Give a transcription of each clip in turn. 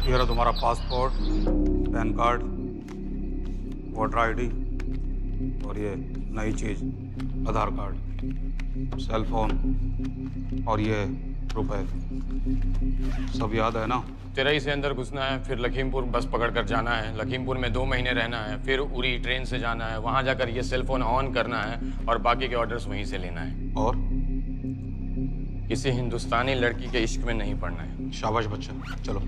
ये रहा तुम्हारा passport, pan card, voter ID और ये नई चीज आधार कार्ड, सेल फोन और ये रुपए। सब याद है ना? तेरई से अंदर घुसना है, फिर लखीमपुर बस पकड़कर जाना है, लखीमपुर में 2 महीने रहना है, फिर उरी ट्रेन से जाना है, वहां जाकर ये सेल फोन ऑन करना है और बाकी के ऑर्डर्स वहीं से लेना है। और किसी हिंदुस्तानी लड़की के इश्क में नहीं पड़ना है। शाबाश बच्चा, चलो।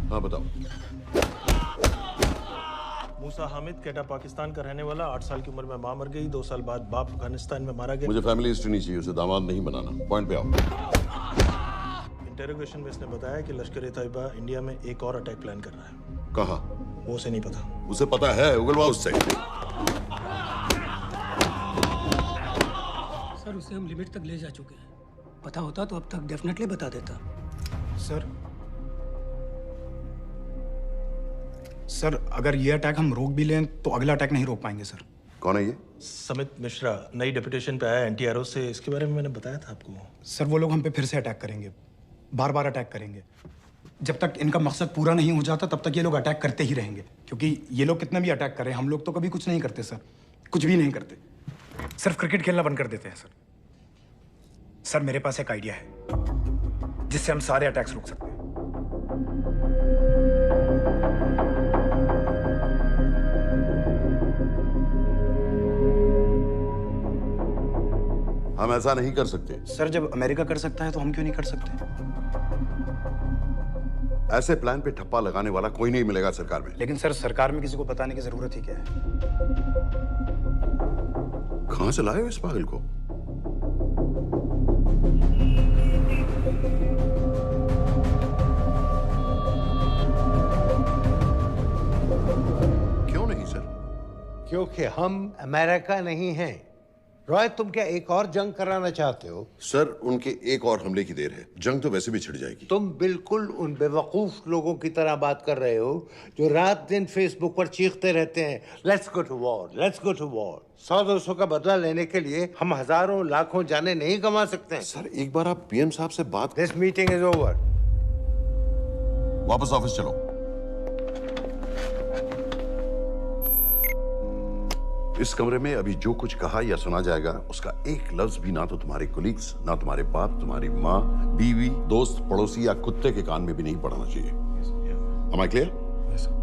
हाँ बताओ। मूसा हामिद, केटा पाकिस्तान का रहने वाला, 8 साल की उम्र में मां मर गई, 2 साल बाद बाप अफगानिस्तान में मारा गया। मुझे फैमिली हिस्ट्री नहीं चाहिए, उसे दामाद नहीं बनाना। पॉइंट पे आओ। इंटेरोगेशन में इसने बताया कि लश्कर-ए-तैयबा इंडिया में एक और अटैक प्लान कर रहा है। कहाँ? वो उसे नहीं पता। उसे पता है, उगलवा उससे। सर उसे हम लिमिट तक ले जा चुके हैं। पता होता तो अब तक डेफिनेटली बता देता। सर अगर ये अटैक हम रोक भी लें तो अगला अटैक नहीं रोक पाएंगे सर। कौन है ये? समित मिश्रा, नई डेपुटेशन पे आया एंटी-एरो से। इसके बारे में मैंने बताया था आपको। सर वो लोग हम पे फिर से अटैक करेंगे, बार बार अटैक करेंगे। जब तक इनका मकसद पूरा नहीं हो जाता तब तक ये लोग अटैक करते ही रहेंगे, क्योंकि ये लोग कितना भी अटैक करें हम लोग तो कभी कुछ नहीं करते सर, कुछ भी नहीं करते। सिर्फ क्रिकेट खेलना बंद कर देते हैं सर। सर मेरे पास एक आइडिया है जिससे हम सारे अटैक्स रोक सकते हैं। हम ऐसा नहीं कर सकते। सर जब अमेरिका कर सकता है तो हम क्यों नहीं कर सकते? ऐसे प्लान पे ठप्पा लगाने वाला कोई नहीं मिलेगा सरकार में। लेकिन सर सरकार में किसी को बताने की जरूरत ही क्या है? कहां से लाए हो इस पागल को? क्यों नहीं सर? क्योंकि हम अमेरिका नहीं हैं। रॉय, तुम क्या एक और जंग कराना चाहते हो? सर उनके एक और हमले की देर है, जंग तो वैसे भी छिड़ जाएगी। तुम बिल्कुल उन बेवकूफ लोगों की तरह बात कर रहे हो जो रात दिन फेसबुक पर चीखते रहते हैं, let's go to war, let's go to war. 100-200 का बदला लेने के लिए हम हजारों लाखों जाने नहीं कमा सकते हैं। सर एक बार आप पीएम साहब से बात। This meeting is over. वापस ऑफिस चलो। इस कमरे में अभी जो कुछ कहा या सुना जाएगा उसका एक लफ्ज भी ना तो तुम्हारे कोलीग्स, ना तुम्हारे बाप, तुम्हारी माँ, बीवी, दोस्त, पड़ोसी या कुत्ते के कान में भी नहीं पड़ना चाहिए। Am I clear? Yes, sir.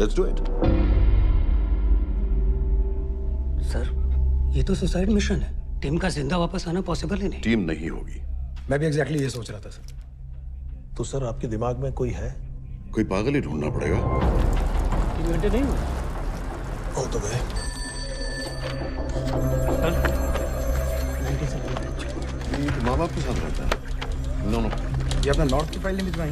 Let's do it. Sir ये तो सुसाइड मिशन है। टीम का जिंदा वापस आना पॉसिबल ही नहीं। टीम नहीं होगी। मैं भी एग्जैक्टली ये सोच रहा था सर। तो सर आपके दिमाग में कोई है? कोई पागल ही ढूंढना पड़ेगा। 3 घंटे नहीं हुए। हो तो गए। माँ बाप के साथ रहता है। नो नो, ये अपना नॉर्थ की फाइल नहीं भिजवाई?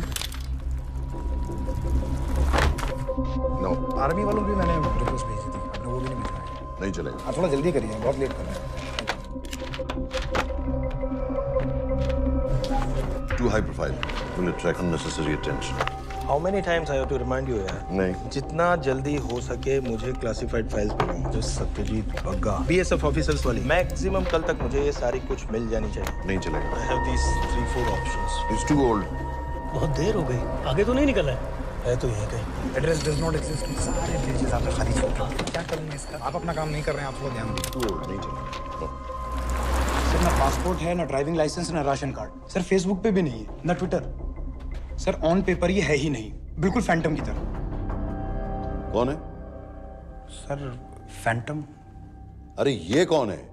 नो आर्मी वालों की मैंने रिक्वेस्ट भेजी थी, आपने वो भी नहीं भिजवाई। नहीं चलेगा। आप थोड़ा जल्दी करिए, बहुत लेट कर रहे हैं। Too high profile. Will attract unnecessary attention. How many times I have to remind you यार? नहीं। जितना जल्दी हो सके मुझे क्लासिफाइड फाइल्स भेजो। जो सत्यजीत बग्गा, BSF ऑफिसर्स वाली। मैक्सिमम कल तक मुझे ये सारी कुछ मिल जानी चाहिए। नहीं चलेगा। I have these 3-4 options. He's too old. बहुत देर हो गई, आगे तो नहीं निकला है। है तो यहीं कहीं। Address does not exist. सारे पेजेस आपने खाली छोड़ रखे। क्या करेंगे इसका? आप अपना काम नहीं कर रहे हैं, आप थोड़ा ध्यान दीजिए। Too old. नहीं चलेगा। No. सर ना पासपोर्ट है, ना ड्राइविंग लाइसेंस, ना राशन कार्ड। सर फेसबुक पे भी नहीं है, ना ट्विटर। सर ऑन पेपर ये है ही नहीं, बिल्कुल फैंटम की तरह। कौन है? Sir Phantom? अरे ये कौन है?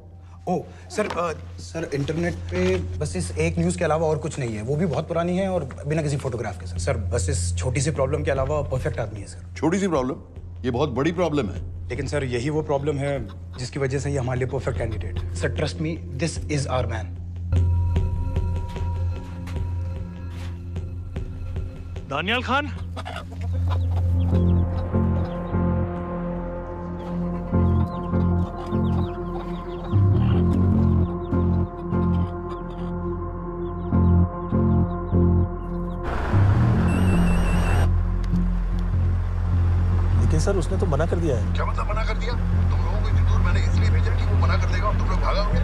ओ सर इंटरनेट पे बस इस एक न्यूज़ के अलावा और कुछ नहीं है। वो भी बहुत पुरानी है और बिना किसी फोटोग्राफ के। सर बस इस छोटी सी प्रॉब्लम के अलावा परफेक्ट आदमी है सर। छोटी सी प्रॉब्लम? ये बहुत बड़ी प्रॉब्लम है। लेकिन सर यही वो प्रॉब्लम है जिसकी वजह से ये हमारे लिए perfect candidate. Sir trust me, this is our man. Daniyal Khan, लेकिन सर उसने तो मना कर दिया है। क्या मतलब मना कर दिया? तुम लोगों को इतनी दूर मैंने इसलिए भेजा कि वो मना कर देगा और तुम लोग भागोगे।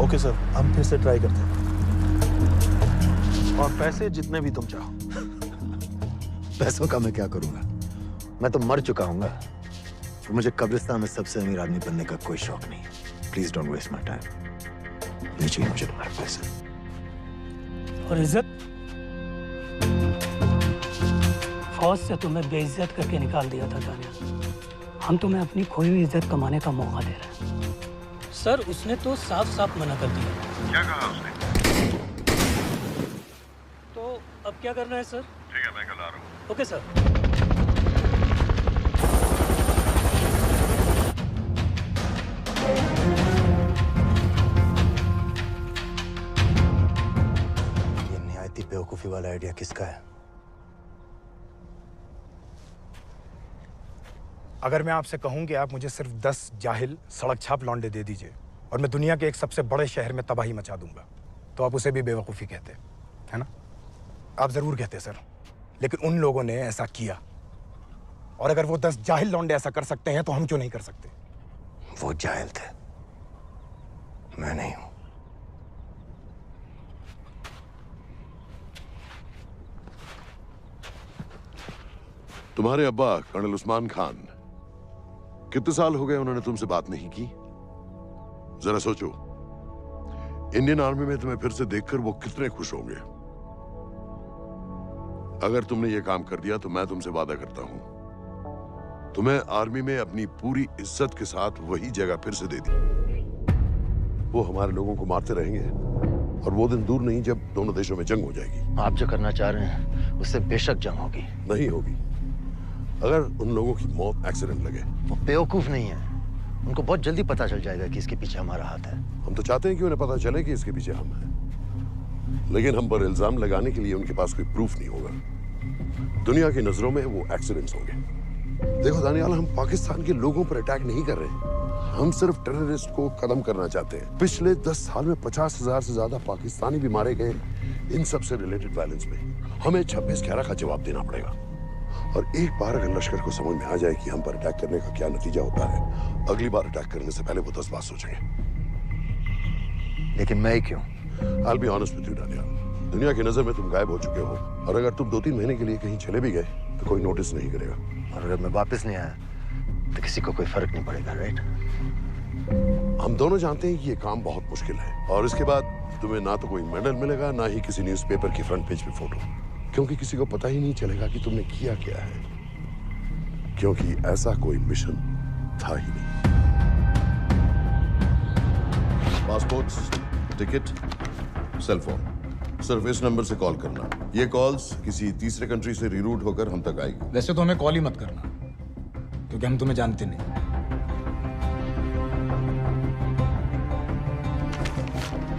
ओके सर, हम फिर से ट्राई करते हैं। और पैसे जितने भी तुम चाहो। पैसों का मैं क्या करूंगा? मैं तो मर चुका हूंगा। तो मुझे कब्रिस्तान में सबसे अमीर आदमी बनने का कोई शौक नहीं। Please don't waste my time. नहीं चाहिए मुझे तुम्हारे पैसे। और इज्जत? फौज से तुम्हें बेइज्जत करके निकाल दिया था दानियाल। हम तुम्हें अपनी खोई हुई इज्जत कमाने का मौका दे रहे हैं। सर उसने तो साफ साफ मना कर दिया। क्या कहा उसने? तो अब क्या करना है सर? ठीक है, मैं कल आ रहा हूँ। Okay sir. ये निहायती बेवकूफी वाला आइडिया किसका है? अगर मैं आपसे कहूं कि आप मुझे सिर्फ 10 जाहिल सड़क छाप लौंडे दे दीजिए और मैं दुनिया के एक सबसे बड़े शहर में तबाही मचा दूंगा, तो आप उसे भी बेवकूफ़ी कहते, है ना? आप ज़रूर कहते सर, लेकिन उन लोगों ने ऐसा किया। और अगर वो 10 जाहिल लौंडे ऐसा कर सकते हैं तो हम क्यों नहीं कर सकते? वो जाहिल थे, मैं नहीं हूं। तुम्हारे अब्बा कर्नल उस्मान खान, कितने साल हो गए उन्होंने तुमसे बात नहीं की? जरा सोचो, इंडियन आर्मी में तुम्हें फिर से देखकर वो कितने खुश होंगे। अगर तुमने ये काम कर दिया तो मैं तुमसे वादा करता हूं, तुम्हें आर्मी में अपनी पूरी इज्जत के साथ वही जगह फिर से दे दी। वो हमारे लोगों को मारते रहेंगे और वो दिन दूर नहीं जब दोनों देशों में जंग हो जाएगी। आप जो करना चाह रहे हैं उससे बेशक जंग होगी। नहीं होगी अगर उन लोगों की मौत एक्सीडेंट लगे। वो बेवकूफ नहीं है, उनको बहुत जल्दी पता चल जाएगा कि इसके पीछे हमारा हाथ है। हम तो चाहते हैं कि उन्हें पता चले कि इसके पीछे हम हैं, लेकिन हम पर इल्जाम लगाने के लिए उनके पास कोई प्रूफ नहीं होगा। दुनिया की नजरों में वो एक्सीडेंट्स होंगे। देखो दानियाल, हम पाकिस्तान के लोगों पर अटैक नहीं कर रहे, हम सिर्फ टेररिस्ट को खत्म करना चाहते हैं। पिछले 10 साल में 50,000 से ज्यादा पाकिस्तानी भी मारे गए इन सब से रिलेटेड वायलेंस में। हमें 26/11 का जवाब देना पड़ेगा। और एक बार अगर लश्कर को समझ में आ जाए कि हम पर अटैक करने का क्या नतीजा होता है, अगली बार अटैक करने से पहले वो 10 बार सोचेंगे। लेकिन मैं क्यों? I'll be honest with you, Daniyal, दुनिया की नजर में तुम गायब हो चुके हो, और अगर तुम 2-3 महीने के लिए कहीं चले भी गए तो कोई नोटिस नहीं करेगा। और अगर मैं वापस नहीं आया तो किसी को कोई फर्क नहीं पड़ेगा, राइट? हम दोनों जानते हैं कि ये काम बहुत मुश्किल है, और इसके बाद तुम्हें ना तो कोई मेडल मिलेगा, ना ही किसी न्यूज़पेपर की फ्रंट पेज पे फोटो, क्योंकि किसी को पता ही नहीं चलेगा कि तुमने किया क्या है, क्योंकि ऐसा कोई मिशन था ही नहीं। पासपोर्ट, टिकट, सेल फोन, सिर्फ इस नंबर से कॉल करना। ये कॉल्स किसी तीसरे कंट्री से रीरूट होकर हम तक आएगी। वैसे तो हमें कॉल ही मत करना, क्योंकि हम तुम्हें जानते नहीं।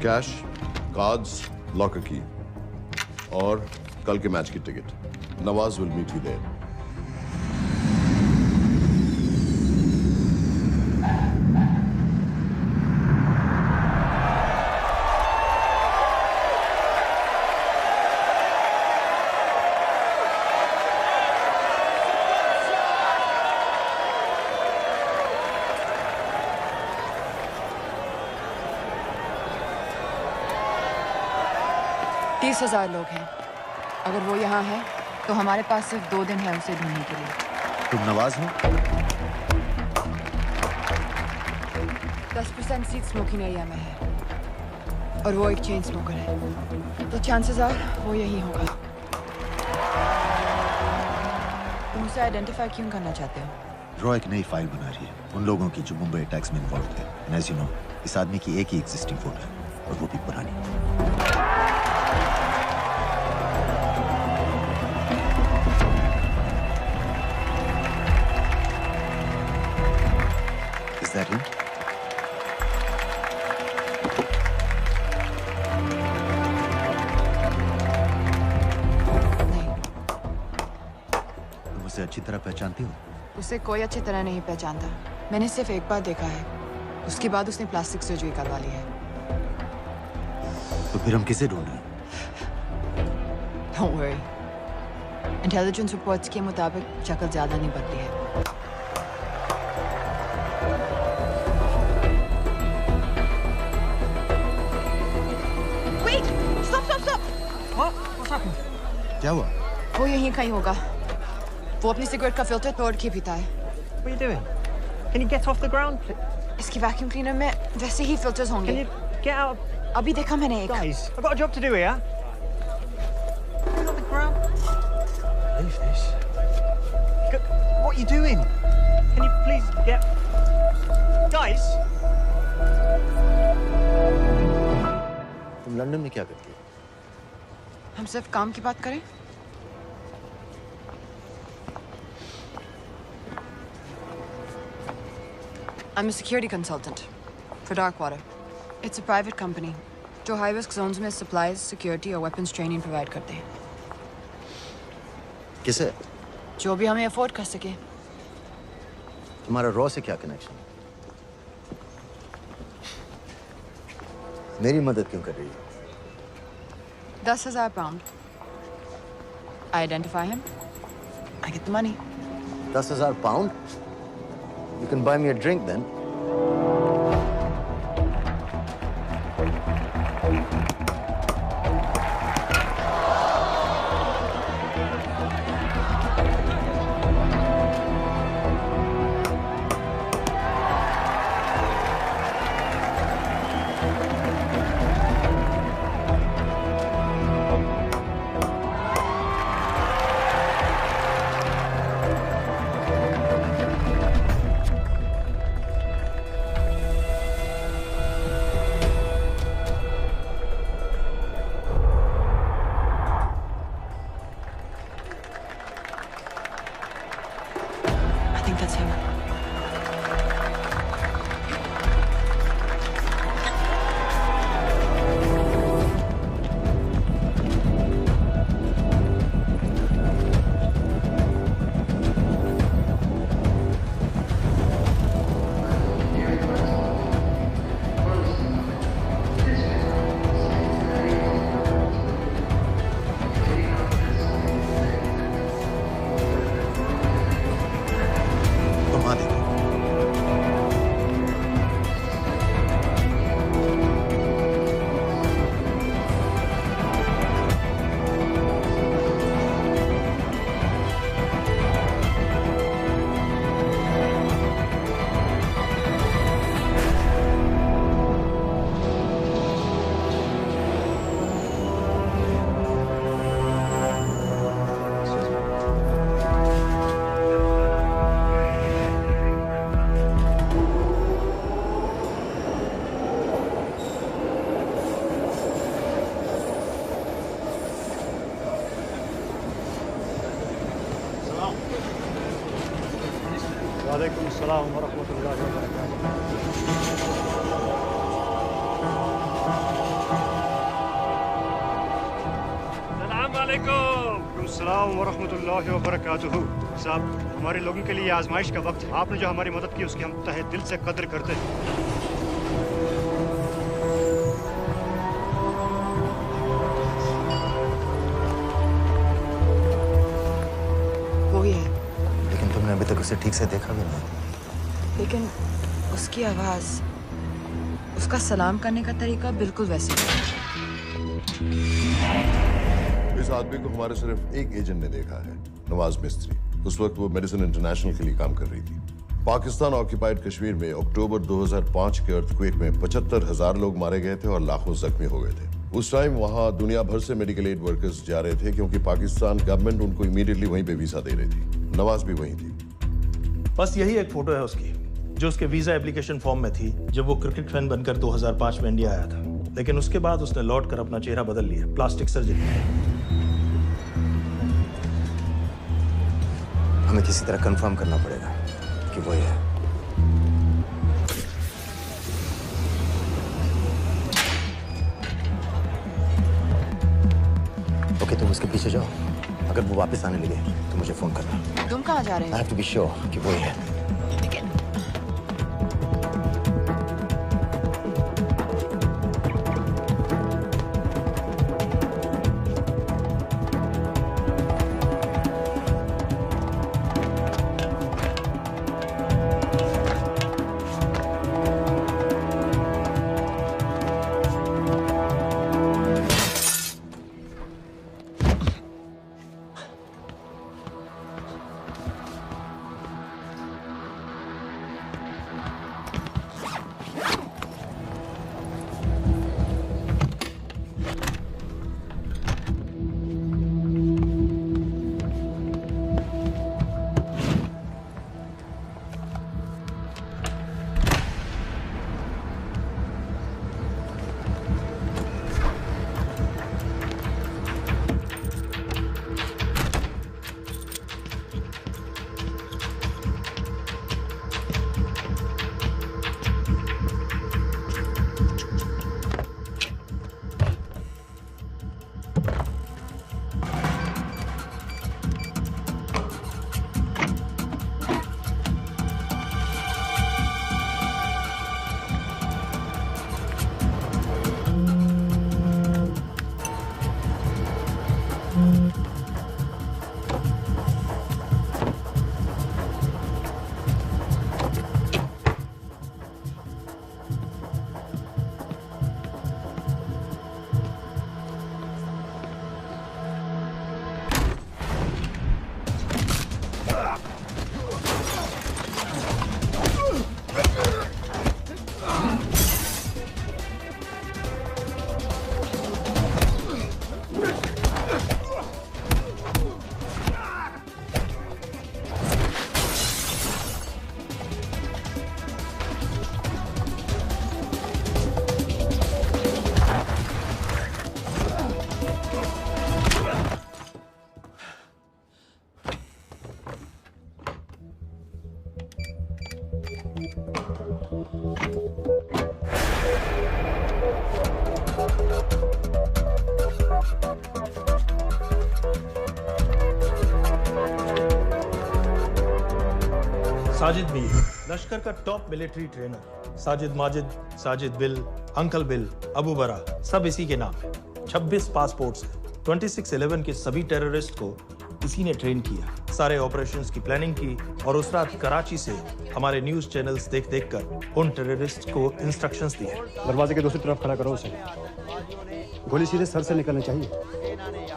कैश, कार्ड्स, लॉकर की और कल के मैच की ticket. Nawaz will meet you there. तीस 30,000 लोग हैं। अगर वो यहाँ है तो हमारे पास सिर्फ 2 दिन है उसे ढूंढने के लिए। तुम नवाज हो? 10% सीट स्मोकिंग एरिया में है और वो एक चेन स्मोकर है, तो चांसेस आर वो यही होगा। तुम उसे आइडेंटिफाई क्यों करना चाहते हो? रॉ एक नई फाइल बना रही है उन लोगों की जो मुंबई अटैक्स में इन्वॉल्व थे। एज यू नो, इस आदमी की एक ही एग्जिस्टिंग फोटो है और वो भी पुरानी। Is that him? नहीं, तुम उसे अच्छी तरह पहचानती हो? उसे कोई अच्छी तरह नहीं पहचानता। मैंने सिर्फ एक बार देखा है, उसके बाद उसने प्लास्टिक सर्जरी करवा ली है। तो फिर हम किसे ढूंढें? Don't worry. इंटेलिजेंस रिपोर्ट्स के मुताबिक शक्ल ज्यादा नहीं बदली है। Wait! Stop! Stop! Stop! What's happened? क्या हुआ? वो यहीं कहीं होगा। वो अपनी सिगरेट का फिल्टर तोड़ के पीता है। What are you doing? Can you get off the ground, please? इसकी वैक्यूम क्लीनर में वैसे ही फिल्टर्स होंगे। Can you get out? अभी देखा मैंने एक। Guys, I've got a job to do here. Get off the ground. Leave this. What are you doing? Can you please get... Guys? तुम London में क्या करती हो? हम सिर्फ काम की बात करें? I'm a security consultant for Darkwater. It's a private company जो high risk zones में supplies, security और weapons training provide करते हैं। किसे? जो भी हमें afford कर सके। तुम्हारा रॉ से क्या कनेक्शन? मेरी मदद क्यों कर रही हो? 10,000 pound. I identify him. I get the money. 10,000 pound? You can buy me a drink then. I think that's him. घुमा देंगे। वालेकुम अस्सलाम व रहमतुल्लाहि व बरकातुहू। अस्सलाम वालेकुम। अस्सलाम व रहमतुल्लाहि व बरकातुहू। साहब, हमारे लोगों के लिए आजमाइश का वक्त है। आपने जो हमारी मदद की उसकी हम तहे दिल से कद्र करते हैं। वो ही है, लेकिन तुमने अभी तक उसे ठीक से देखा भी नहीं। लेकिन उसकी आवाज, उसका सलाम करने का तरीका बिल्कुल वैसे ही है। इस आदमी को हमारे सिर्फ एक एजेंट ने देखा है, नवाज मिस्त्री। उस वक्त वो मेडिसिन इंटरनेशनल के लिए काम कर रही थी। पाकिस्तान ऑक्यूपाइड कश्मीर में अक्टूबर 2005 के अर्थक्वेक में 75,000 लोग मारे गए थे और लाखों जख्मी हो गए थे। उस टाइम वहां दुनिया भर से मेडिकल एड वर्कर्स जा रहे थे क्योंकि पाकिस्तान गवर्नमेंट उनको इमीडिएटली वहीं पे वीजा दे रही थी। नवाज भी वहीं थी। बस यही एक फोटो है उसकी। जो उसके वीजा एप्लीकेशन फॉर्म में थी जब वो क्रिकेट फैन बनकर 2005 में इंडिया आया था। लेकिन उसके बाद उसने लौट कर अपना चेहरा बदल लिया, प्लास्टिक सर्जरी। हमें किसी तरह कंफर्म करना पड़ेगा कि वो है। ओके, तुम उसके पीछे जाओ। अगर वो वापस आने लगे तो मुझे फोन करना। तुम कहाँ जा रहे हो? I have to be sure कि वो है। साजिद मीर, लश्कर का top military trainer. Sajid Majid, Sajid bill, uncle bill, Abu बरा, सब इसी के नाम है। 26 पासपोर्ट्स हैं। 26/11 के सभी टेररिस्ट को इसी ने ट्रेन किया। सारे ऑपरेशंस की प्लानिंग की और उस रात कराची से हमारे न्यूज चैनल्स देख कर उन टेररिस्ट को इंस्ट्रक्शंस दिए। दरवाजे के दूसरी तरफ खड़ा करो उसे। गोली सीधे सर से निकलनी चाहिए।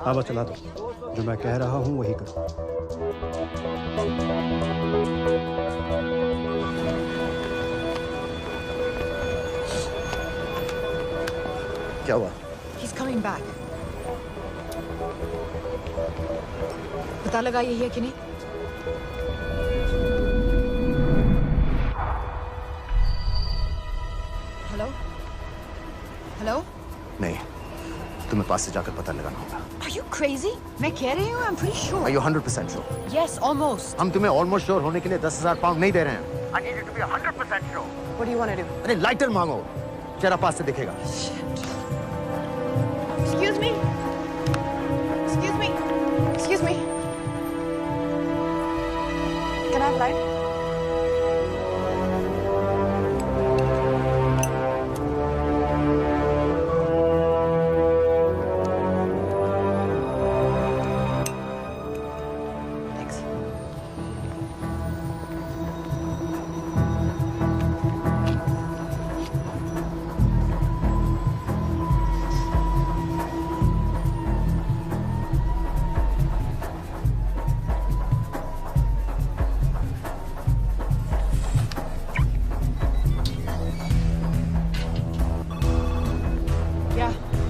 आवाज चला दो। जो मैं कह रहा हूँ वही करो। क्या हुआ? He's coming back. पता लगा यही है कि नहीं? हेलो? हेलो? नहीं, तुम्हें पास से जाकर पता लगाना होगा। Are you crazy? मैं कह रही हूँ, I'm pretty sure. Are you 100% sure? Yes, almost. हम तुम्हें almost sure होने के लिए 10,000 पाउंड नहीं दे रहे हैं। I need you to be 100% sure. What do you want to do? अरे लाइटर मांगो, चेहरा पास से दिखेगा। Excuse me. Excuse me. Excuse me. Can I have light? Thanks.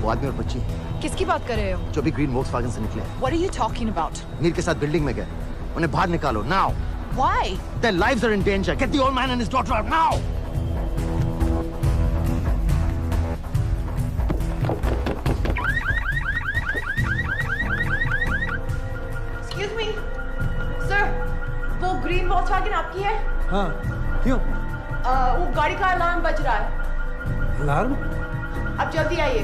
वो आदमी और बच्ची किसकी बात कर रहे हो? जो भी ग्रीन वोक्सवैगन से निकले। What are you talking about? Mir के साथ बिल्डिंग में गए। उन्हें बाहर निकालो, now. Why? Their lives are in danger. Get the old man and his daughter out now! Excuse me, sir. वो ग्रीन वॉल्क्सवैगन आपकी है? हाँ, क्यों? वो गाड़ी का अलार्म बज रहा है। अलार्म? आप जल्दी आइए।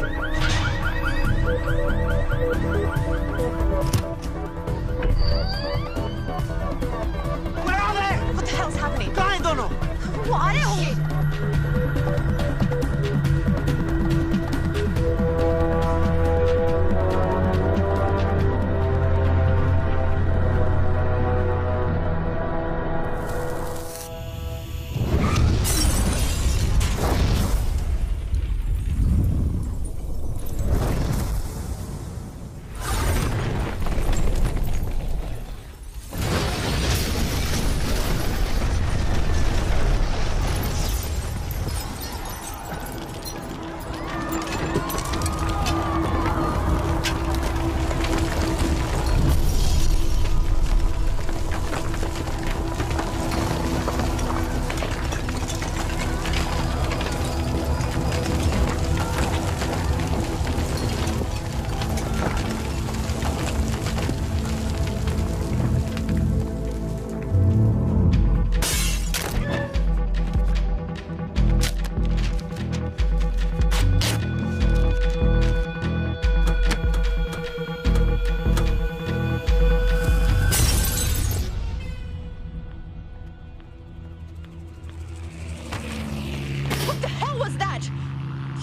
Where are they? What the hell's happening? कहाँ हैं दोनों? वो आ रहे होंगे।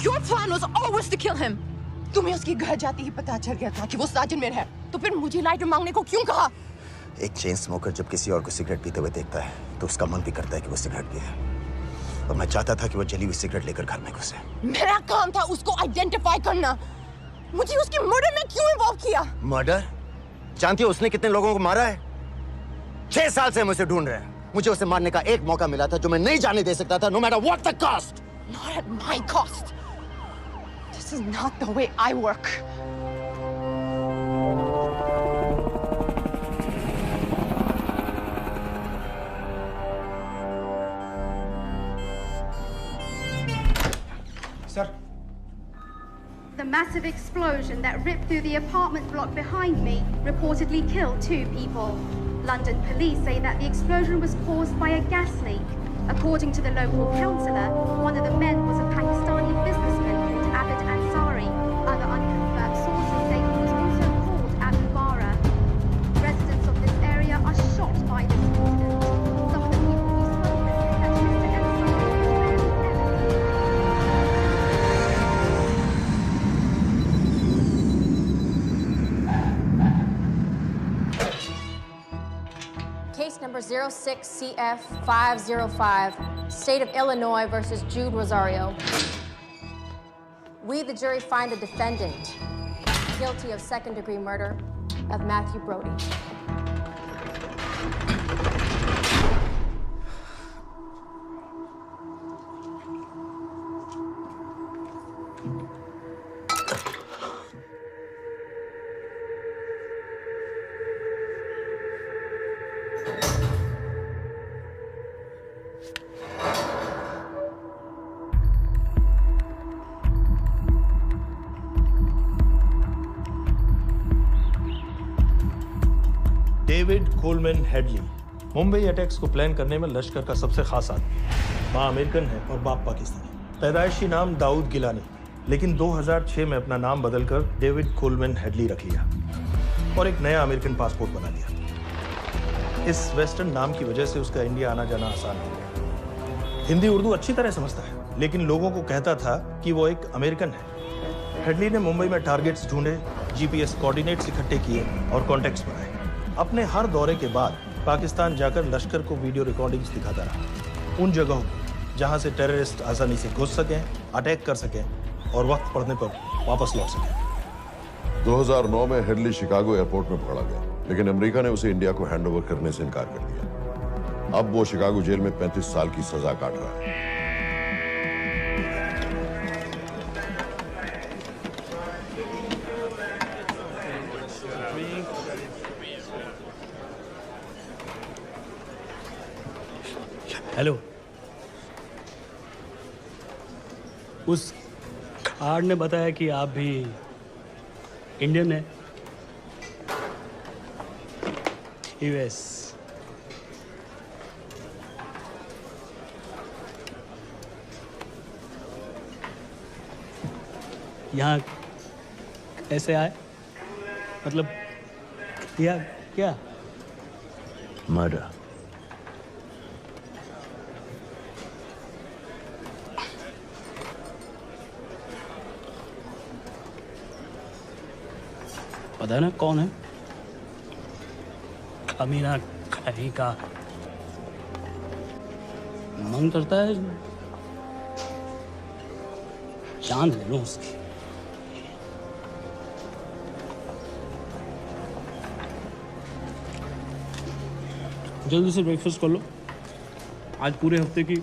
Your plan was always to kill him. तुम्हें उसके घर जाते ही पता चल गया था कि वो साजिद में है, तो फिर मुझे लाइटर मांगने को क्यों कहा? एक चेन स्मोकर जब किसी और को सिगरेट पीते हुए देखता है तो उसका मन भी करता है कि वो सिगरेट पिए। और मैं चाहता था कि वो जली हुई सिगरेट लेकर घर में घुसे। मेरा काम था उसको आइडेंटिफाई करना। मुझे उसके मर्डर में क्यों इन्वॉल्व किया? मर्डर? जानती हो उसने कितने लोगों को मारा है? 6 साल से हम उसे ढूंढ रहे हैं। मुझे उसे मारने का एक मौका मिला था जो मैं नहीं जाने दे सकता था, no matter what the cost. Not at my cost. This is not the way I work. Sir. The massive explosion that ripped through the apartment block behind me reportedly killed 2 people. London police say that the explosion was caused by a gas leak. According to the local councillor, one of the men was a Pakistani businessman called Abid Ansari. Other unconfirmed sources say he was also called Abu Bara. Residents of this area are shocked by this incident. Some of the people we spoke with say that Mr. Case number 06CF505, State of Illinois versus Jude Rosario. We, the jury, find the defendant guilty of second-degree murder of Matthew Brody. David Coleman Headley Mumbai attacks को plan करने में लश्कर का सबसे खास आदमी। माँ American है और बाप पाकिस्तानी। पैदाइशी नाम दाऊद गिलानी, लेकिन 2006 में अपना नाम बदलकर डेविड कोलमैन हेडली रख लिया और एक नया अमेरिकन पासपोर्ट बना लिया। इस वेस्टर्न नाम की वजह से उसका इंडिया आना जाना आसान हो गया। हिंदी उर्दू अच्छी तरह समझता है, लेकिन लोगों को कहता था कि वो एक अमेरिकन है। हेडली ने मुंबई में टारगेट्स ढूंढे, जीपीएस कोऑर्डिनेट्स इकट्ठे किए और कॉन्टेक्ट्स बनाए। अपने हर दौरे के बाद पाकिस्तान जाकर लश्कर को वीडियो रिकॉर्डिंग्स दिखाता रहा, उन जगहों को जहां से टेररिस्ट आसानी से घुस सकें, अटैक कर सकें और वक्त पड़ने पर वापस लौट सकें। 2009 में हेडली शिकागो एयरपोर्ट में पकड़ा गया, लेकिन अमेरिका ने उसे इंडिया को हैंडओवर करने से इनकार कर दिया। अब वो शिकागो जेल में 35 साल की सजा काट रहा है। हेलो। उस कार्ड ने बताया कि आप भी इंडियन हैं। यूएस। यहाँ कैसे आए? मतलब किया क्या? मर्डर। पता है ना कौन है? कमीना कहीं का। मन करता है जान ले लूं उसकी। जल्दी से ब्रेकफास्ट कर लो। आज पूरे हफ्ते की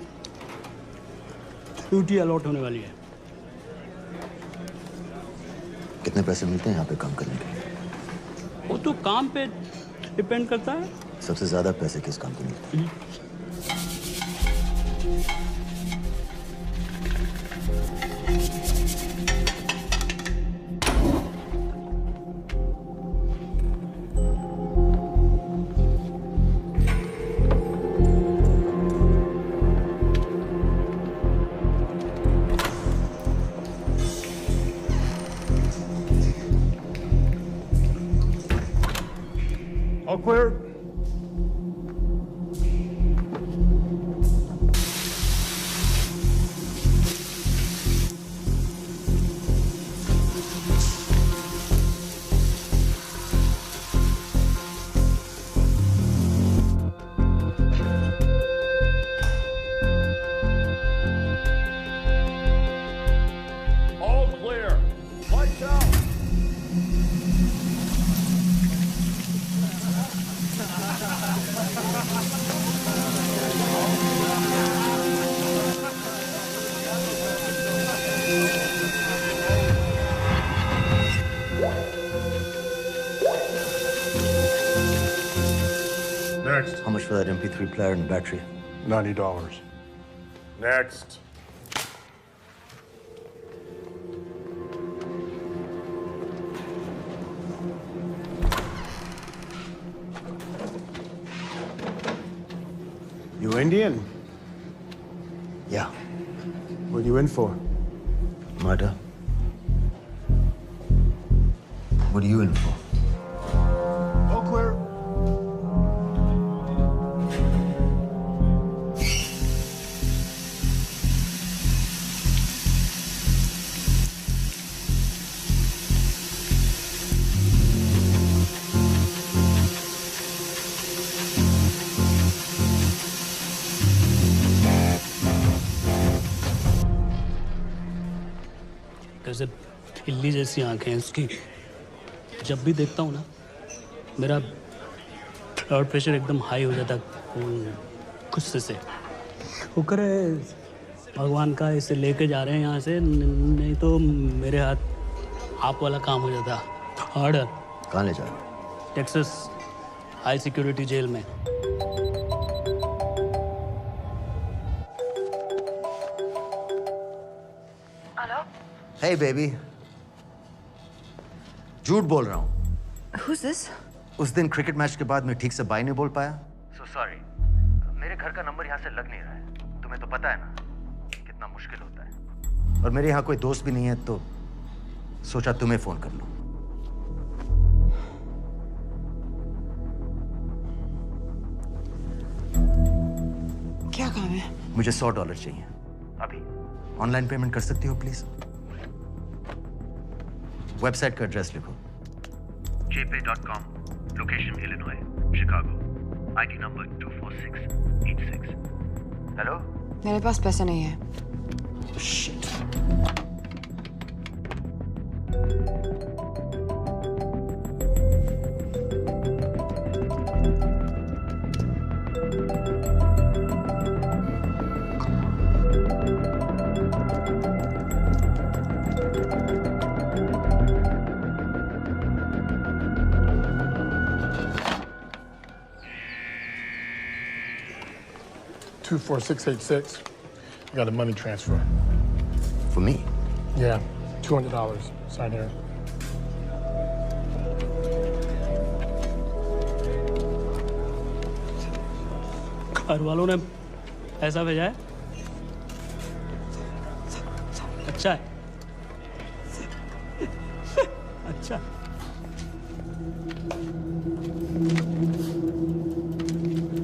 ड्यूटी अलॉट होने वाली है। कितने पैसे मिलते हैं यहाँ पे काम करने के? वो तो काम पे डिपेंड करता है। सबसे ज्यादा पैसे किस काम को मिलते हैं? All clear? All clear. Lights out. Next. How much for that MP3 player and battery? $90. Next. You Indian? Yeah. What are you in for? Murder. What are you in for? All clear. कैसे बिल्ली जैसी आंखें हैं उसकी। जब भी देखता हूँ ना मेरा ब्लड प्रेशर एकदम हाई हो जाता गुस्से से। शुक्र है भगवान का इसे लेके जा रहे हैं यहाँ से, नहीं तो मेरे हाथ आप वाला काम हो जाता। ऑर्डर। कहाँ ले जा रहे हो? टेक्सास हाई सिक्योरिटी जेल में। Hey baby. झूठ बोल रहा हूँ। Who's this? उस दिन क्रिकेट मैच के बाद मैं ठीक से बाय नहीं बोल पाया। So sorry. मेरे घर का नंबर यहाँ से लग नहीं रहा है। तुम्हें तो पता है ना कितना मुश्किल होता है। और मेरे यहाँ कोई दोस्त भी नहीं है तो सोचा तुम्हें फोन कर लूं। क्या काम है? मुझे $100 चाहिए। अभी ऑनलाइन पेमेंट कर सकती हो प्लीज? वेबसाइट का एड्रेस लिखो। jpay.com, location Illinois, Chicago, ID number 24686। Hello? मेरे पास पैसा नहीं है। Shit. 24686. I got a money transfer. For me? Yeah, $200. Sign here. घर वालों ने ऐसा भेजा है? अच्छा है। अच्छा।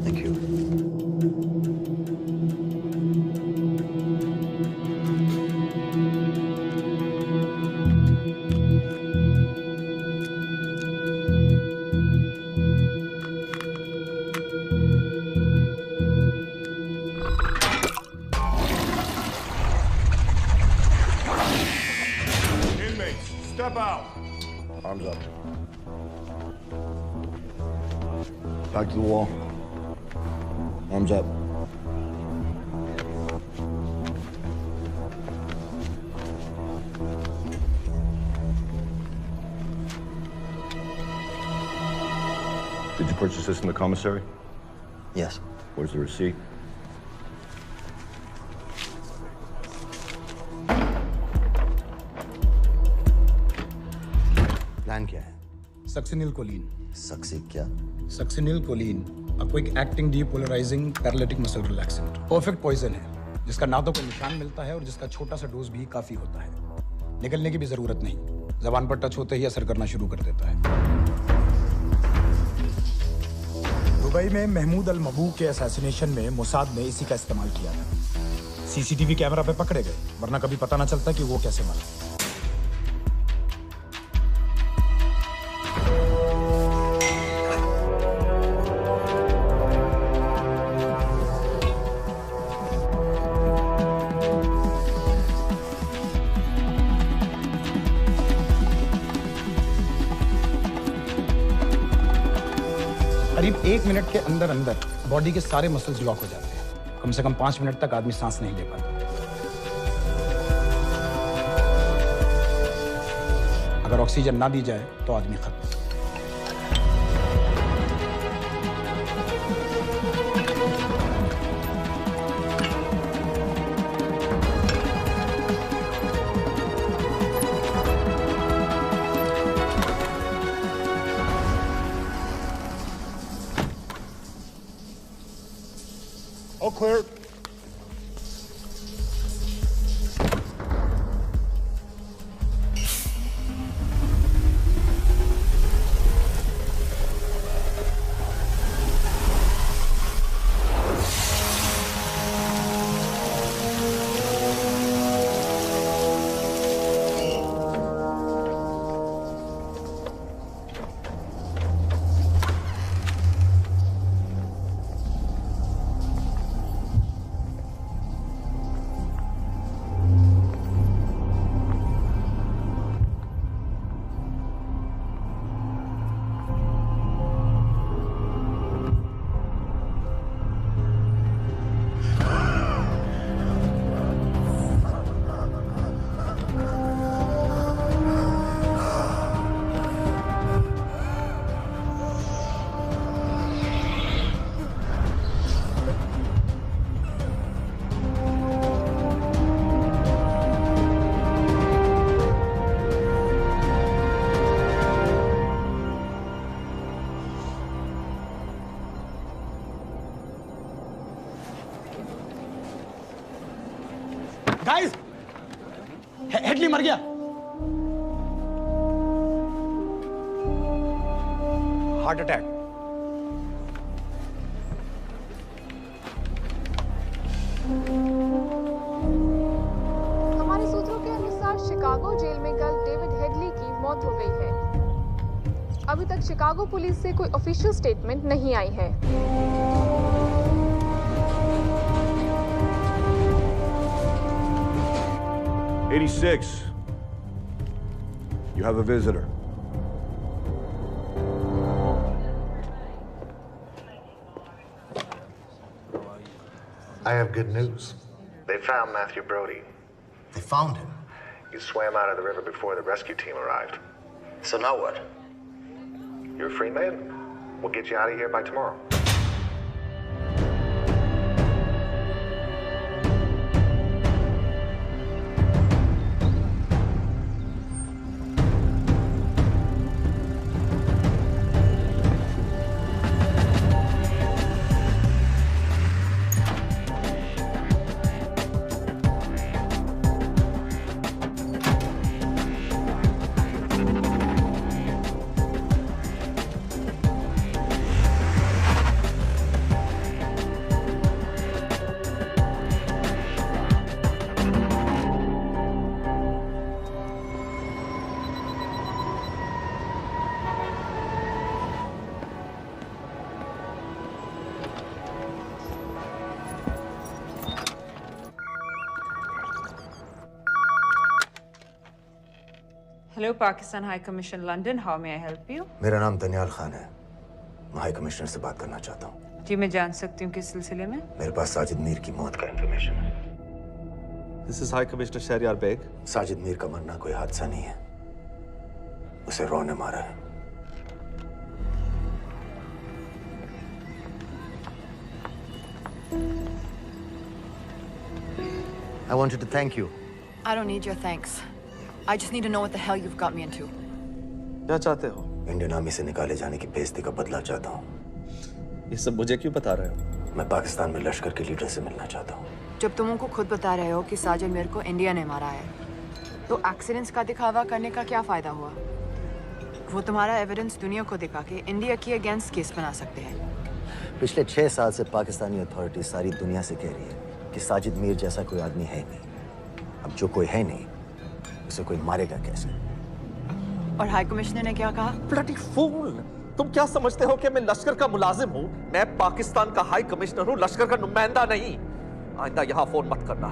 Thank you. Inmates, step out. Arms up. Back to the wall. Arms up. Did you purchase this in the commissary? Yes. Where's the receipt? Plan क्या है? Succinyl Colin. सक्सी क्या? सक्सिनिल कोलिन आपको एक acting depolarizing paralytic muscle relaxant perfect poison है, जिसका ना तो कोई निशान मिलता है और जिसका छोटा सा डोज भी काफी होता है। निकलने की भी जरूरत नहीं, जबान पर टच होते ही असर करना शुरू कर देता है। दुबई में महमूद अल मबू के असैसिनेशन में मोसाद ने इसी का इस्तेमाल किया था। सीसीटीवी कैमरा पे पकड़े गए, वरना कभी पता ना चलता कि वो कैसे मरा। करीब 1 मिनट के अंदर अंदर बॉडी के सारे मसल्स लॉक हो जाते हैं। कम से कम 5 मिनट तक आदमी सांस नहीं ले पाता। अगर ऑक्सीजन ना दी जाए तो आदमी खत्म। All clear. गाइस, हेडली मर गया। Heart attack. हमारे सूत्रों के अनुसार शिकागो जेल में कल डेविड हेडली की मौत हो गई है। अभी तक शिकागो पुलिस से कोई ऑफिशियल स्टेटमेंट नहीं आई है। 86. You have a visitor. I have good news. They found Matthew Brody. They found him? He swam out of the river before the rescue team arrived. So now what? You're a free man. We'll get you out of here by tomorrow. Hello, Pakistan High Commission, London. How may I help you? मेरा नाम दनियाल खान है। मैं high commissioner से बात करना चाहता हूँ। जी मैं जान सकती हूँ किस सिलसिले में? मेरे पास साजिद मीर की मौत का इंफॉर्मेशन है। This is High Commissioner Shahryar Baig. Sajid Mir का मरना कोई हादसा नहीं है, उसे रॉ ने मारा है। I wanted to thank you. I don't need your thanks. I just need to know what the hell you've got me into. क्या चाहते हो? इंडियन आर्मी से निकाले जाने की बेइज्जती का बदला चाहता हूँ। ये सब मुझे क्यों बता रहे हो? मैं पाकिस्तान में लश्कर के लीडर से मिलना चाहता हूँ। जब तुम उनको खुद बता रहे हो कि साजिद मीर को इंडिया ने मारा है, तो एक्सीडेंट्स का दिखावा करने का क्या फायदा हुआ? वो तुम्हारा एविडेंस दुनिया को दिखा के इंडिया की अगेंस्ट केस बना सकते हैं। पिछले 6 साल से पाकिस्तानी अथॉरिटी सारी दुनिया से कह रही है कि साजिद मीर जैसा कोई आदमी है नहीं। अब जो कोई है नहीं, उसे कोई मारेगा कैसे? और हाई कमिश्नर ने क्या कहा? Bloody fool! तुम क्या समझते हो कि मैं लश्कर का मुलाजिम हूँ? मैं पाकिस्तान का हाई कमिश्नर हूँ, लश्कर का नुमाइंदा नहीं। आइंदा यहाँ फोन मत करना।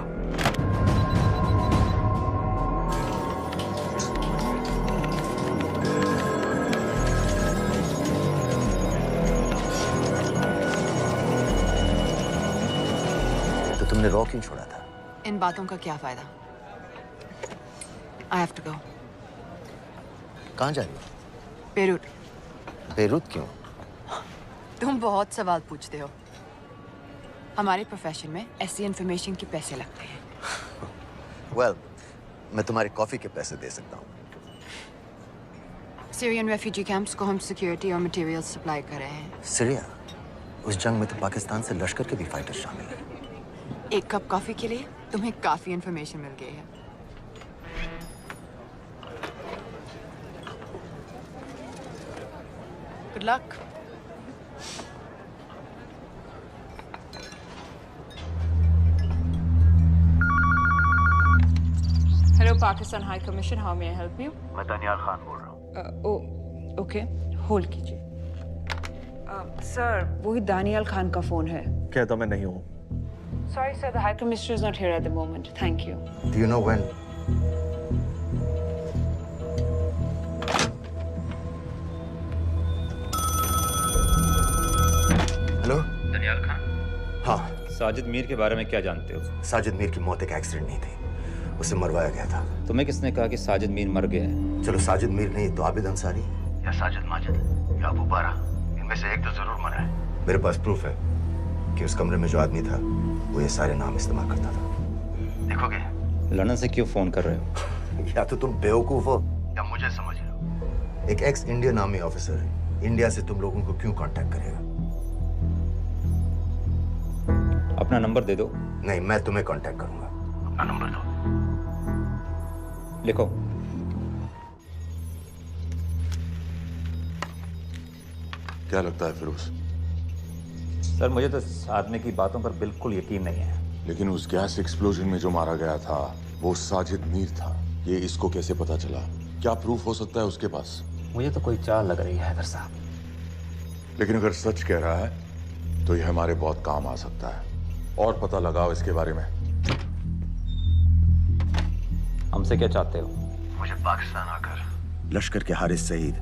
तो तुमने रॉ क्यों छोड़ा था? इन बातों का क्या फायदा? I have to go. कहाँ जा रही हो? बेरूट। बेरूत क्यों? तुम बहुत सवाल पूछते हो। हमारे प्रोफेशन में ऐसी इंफॉर्मेशन के पैसे लगते हैं। Well, मैं तुम्हारे कॉफी के पैसे दे सकता हूँ। सीरियन रेफ्यूजी कैंप्स को हम सिक्योरिटी और मटेरियल सप्लाई कर रहे हैं। सीरिया? उस जंग में तो पाकिस्तान से लश्कर के भी फाइटर शामिल हैं। एक कप कॉफी के लिए तुम्हें काफी इंफॉर्मेशन मिल गई है। Good luck. Hello, Pakistan High Commission. How may I help you? मैं दनियाल खान बोल रहा हूँ। ओके, होल्ड कीजिए। सर, वही दानियाल खान का फोन है। कहता मैं नहीं हूँ। Sorry, sir. The High Commissioner is not here at the moment. Thank you. Do you know when? Hello? Daniyal Khan? हाँ। साजिद मीर के बारे में क्या जानते हो? साजिद मीर की मौत एक एक्सीडेंट नहीं थी, उसे मरवाया गया था। तुम्हें किसने कहा कि साजिद मीर मर गया है? चलो साजिद मीर नहीं तो आबिद अंसारी या साजिद माजिद या अबू बारा, इनमें से एक तो जरूर मरा है। मेरे पास प्रूफ है कि उस कमरे में जो आदमी था वो ये सारे नाम इस्तेमाल करता था। देखोगे? लंदन से क्यों फोन कर रहे हो? या तो तुम बेवकूफ हो या मुझे समझ रहे हो। एक x Indian army officer India से तुम लोगों को क्यों कांटेक्ट करेगा? अपना नंबर दे दो। नहीं, मैं तुम्हें कांटेक्ट करूंगा। अपना नंबर दो। लिखो। क्या लगता है फिरोज? सर, मुझे तो इस आदमी की बातों पर बिल्कुल यकीन नहीं है। लेकिन उस गैस एक्सप्लोजन में जो मारा गया था वो साजिद मीर था। ये इसको कैसे पता चला? क्या प्रूफ हो सकता है उसके पास? मुझे तो कोई चाल लग रही है हैदर साहब। लेकिन अगर सच कह रहा है तो ये हमारे बहुत काम आ सकता है। और पता लगाओ इसके बारे में। हमसे क्या चाहते हो? मुझे पाकिस्तान आकर लश्कर के हारिस सईद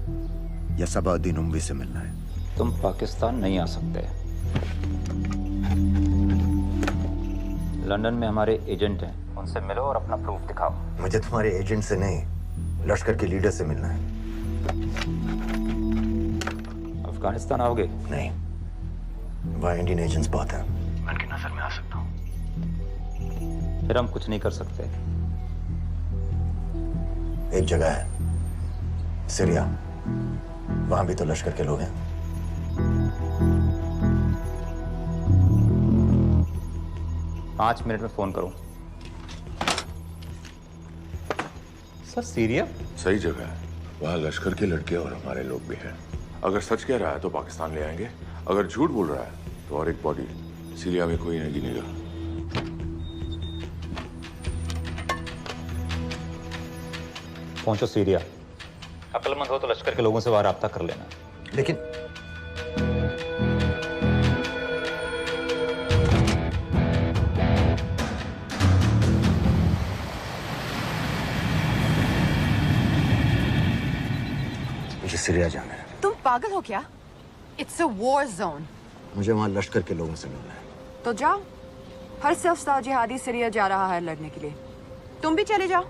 या सबाउद्दीन उमवी से मिलना है। तुम पाकिस्तान नहीं आ सकते। लंदन में हमारे एजेंट हैं, उनसे मिलो और अपना प्रूफ दिखाओ। मुझे तुम्हारे एजेंट से नहीं, लश्कर के लीडर से मिलना है। अफगानिस्तान आओगे? नहीं, वहाँ इंडियन एजेंट्स बहुत हैं। मैं उनकी नजर में आ सकता हूँ। फिर हम कुछ नहीं कर सकते। एक जगह है, सीरिया, वहां भी तो लश्कर के लोग हैं। पाँच मिनट में फोन करूं। सर, सीरिया सही जगह है। वहाँ लश्कर के लड़के और हमारे लोग भी हैं। अगर सच कह रहा है तो पाकिस्तान ले आएंगे, अगर झूठ बोल रहा है तो और एक बॉडी सीरिया में कोई नहीं गिनेगा। पहुंचो सीरिया। अक्लमंद हो तो लश्कर के लोगों से वहां राब्ता कर लेना। लेकिन मुझे सीरिया जाना है। तुम पागल हो क्या? It's a war zone. मुझे वहां लश्कर के लोगों से मिलना है। तो जाओ। हर सिर्फ जिहादी सीरिया जा रहा है लड़ने के लिए। तुम भी चले जाओ।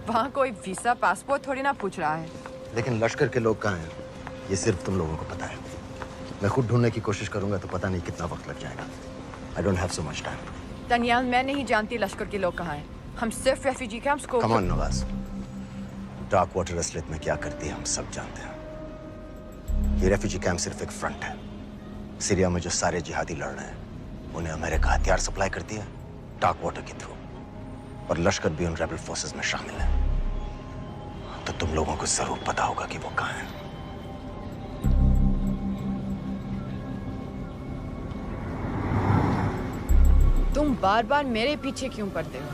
वहां कोई वीसा पासपोर्ट थोड़ी ना पूछ रहा है। लेकिन लश्कर के लोग कहाँ हैं? ये सिर्फ तुम लोगों को पता है। मैं खुद ढूंढने की कोशिश करूंगा तो पता नहीं कितना वक्त लग जाएगा। I don't have so much time. Daniyal, मैं नहीं जानती लश्कर के लोग कहाँ हैं। हम सिर्फ रेफ्यूजी कैंप्स को। Come on, Nawaz. Dark water असलियत में क्या करती है हम सब जानते हैं। ये रेफ्यूजी कैंप सिर्फ एक फ्रंट है। सीरिया में जो सारे जिहादी लड़ रहे हैं उन्हें अमेरिका हथियार सप्लाई करती है डार्क वाटर के थ्रू, और लश्कर भी उन रेबल फोर्सेस में शामिल है। तो तुम लोगों को जरूर पता होगा कि वो कहाँ है। तुम बार बार मेरे पीछे क्यों पड़ते हो?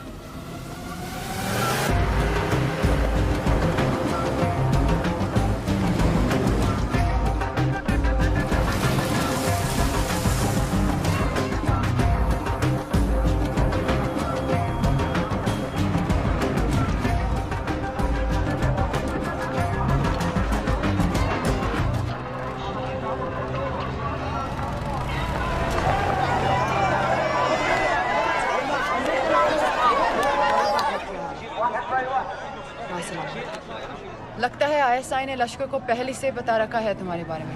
लगता है आईएसआई ने लश्कर को पहले से बता रखा है तुम्हारे बारे में।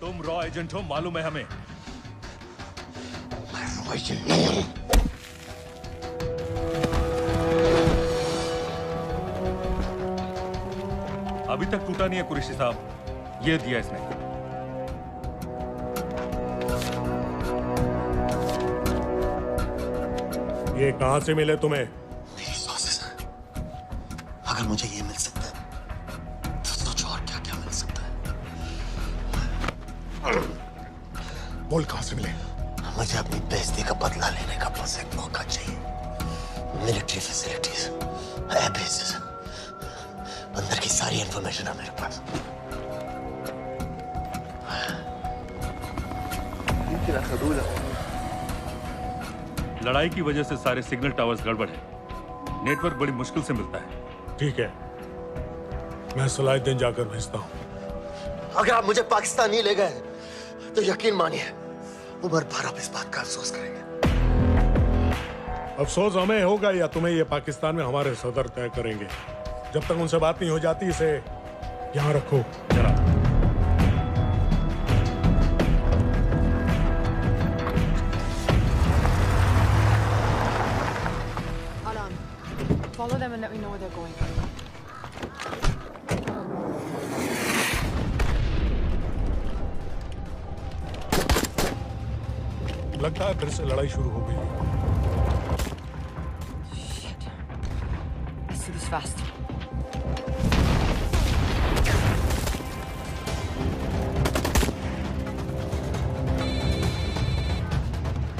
तुम रॉ एजेंट हो, मालूम है हमें। मैं रॉ एजेंट नहीं हूं। अभी तक टूटा नहीं है कुरैशी साहब, ये दिया इसने। ये कहां से मिले तुम्हें? मेरी सॉसेस हैं। अगर मुझे ये मिल सकता है तो सोचो और क्या क्या मिल सकता है। बोल कहां से मिले? मुझे अपनी बेइज्जती का बदला लेने का बस एक मौका चाहिए। मिलिट्री फैसिलिटीज, एयर बेसेस, अंदर की सारी इंफॉर्मेशन है मेरे पास। लड़ाई की वजह से सारे सिग्नल टावर्स गड़बड़ है। नेटवर्क बड़ी मुश्किल से मिलता है। ठीक है, मैं सलाहुद्दीन जाकर भेजता हूं। अगर आप मुझे पाकिस्तान नहीं ले गए तो यकीन मानिए उमर भर आप इस बात का अफसोस करेंगे। अफसोस हमें होगा या तुम्हें ये पाकिस्तान में हमारे सदर तय करेंगे। जब तक उनसे बात नहीं हो जाती इसे यहाँ रखो। जरा Follow them and let me know where they're going. लगता है फिर से लड़ाई शुरू हो गई। Shit. Let's do this fast.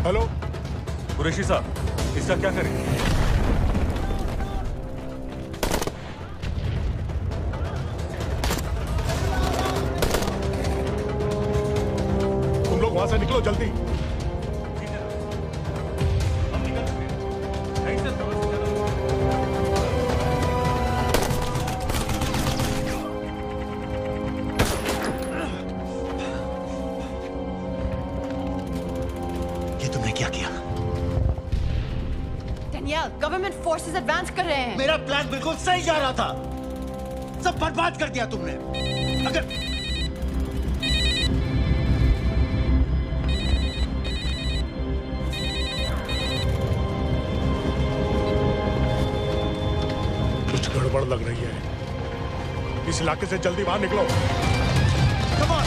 Hello Qureshi साहब, इसका क्या करें? तुम लोग वहां से निकलो जल्दी। ये तुमने क्या किया? डेनियल, गवर्नमेंट फोर्सेस एडवांस कर रहे हैं। मेरा प्लान बिल्कुल सही जा रहा था, सब बर्बाद कर दिया तुमने। अगर कुछ गड़बड़ लग रही है, इस इलाके से जल्दी बाहर निकलो। Come on,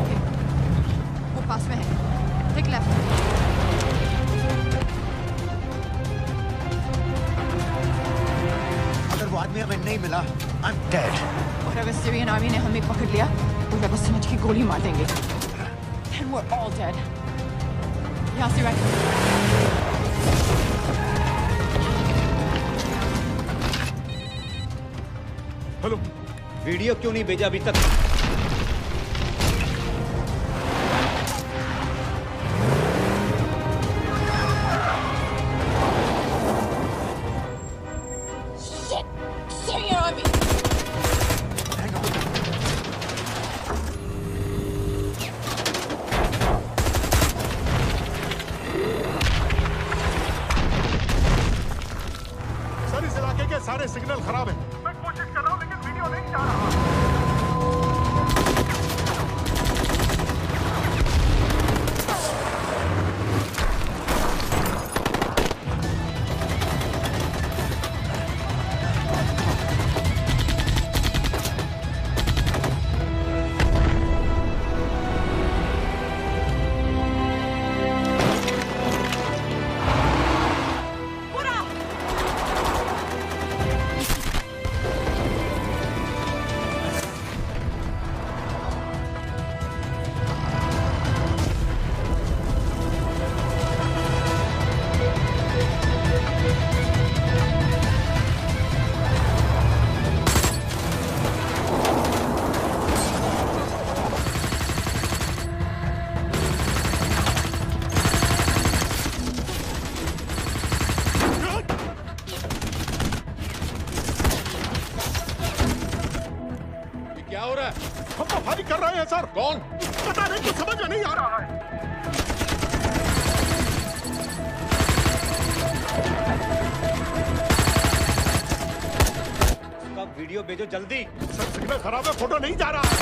ओके, वो पास में है। Take left. अगर वो आदमी हमें नहीं मिला, I'm dead. और अगर सीरियन आर्मी ने हमें पकड़ लिया तो वे बस समझ के गोली मार देंगे। Then we're all dead. यहाँ से राइट। हेलो, वीडियो क्यों नहीं भेजा अभी तक? Syrian army. सर इस इलाके के सारे सिग्नल खराब हैं। मैं कोशिश कर रहा हूँ लेकिन वीडियो नहीं जा रहा। क्या हो रहा है? हम तो फायरिंग कर रहे हैं सर। कौन? पता नहीं, कुछ समझ में नहीं आ रहा है। उसका वीडियो भेजो जल्दी। सर सिग्नल खराब है, फोटो नहीं जा रहा है।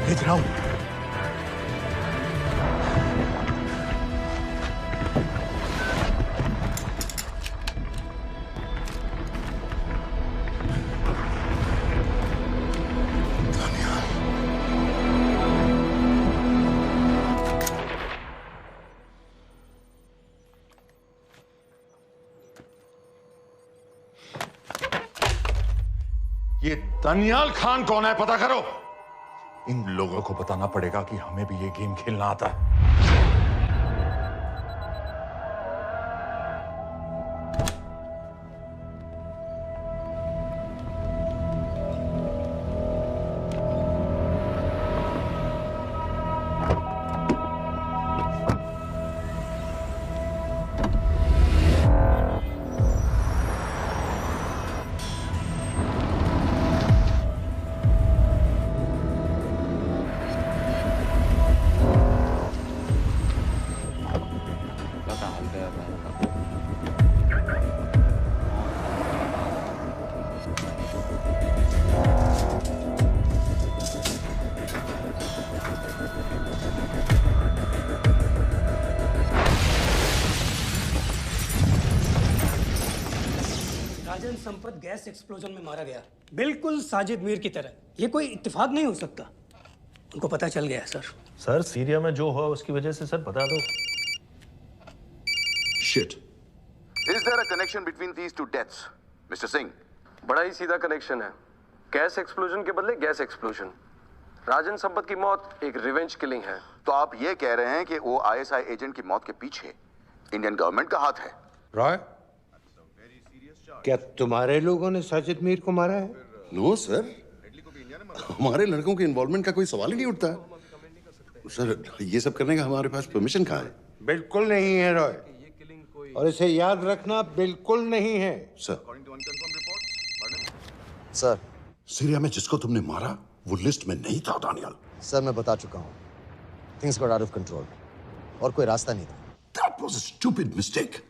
भेज रहा हूं। ये दनियाल खान कौन है, पता करो। इन लोगों को बताना पड़ेगा कि हमें भी ये गेम खेलना आता है। राजन संपत गैस एक्सप्लोजन में मारा गया, बिल्कुल साजिद मीर की तरह। ये कोई इत्तेफाक नहीं हो सकता। उनको पता चल गया है सर। सर सीरिया में जो हुआ उसकी वजह से सर बता दो। Shit. Is there a connection between these two deaths, Mr. Singh? बड़ा ही सीधा कनेक्शन है। गैस एक्सप्लोजन के बदले गैस एक्सप्लोजन। राजन संपत की मौत एक रिवेंज किलिंग है। तो आप ये कह रहे हैं कि वो ISI एजेंट की मौत के पीछे इंडियन गवर्नमेंट का हाथ है? रॉय, क्या तुम्हारे लोगों ने साजिद मीर को मारा है? नो सर, हमारे लड़कों के इन्वॉल्वमेंट का कोई सवाल ही नहीं उठता। सर, ये सब करने का हमारे पास परमिशन कहाँ है? बिल्कुल नहीं है रॉय, और इसे याद रखना बिल्कुल नहीं है। सर, सर, सीरिया में जिसको तुमने मारा वो लिस्ट में नहीं था दानियाल। सर मैं बता चुका हूँ, things got out of control और कोई रास्ता नहीं था। That was a stupid mistake.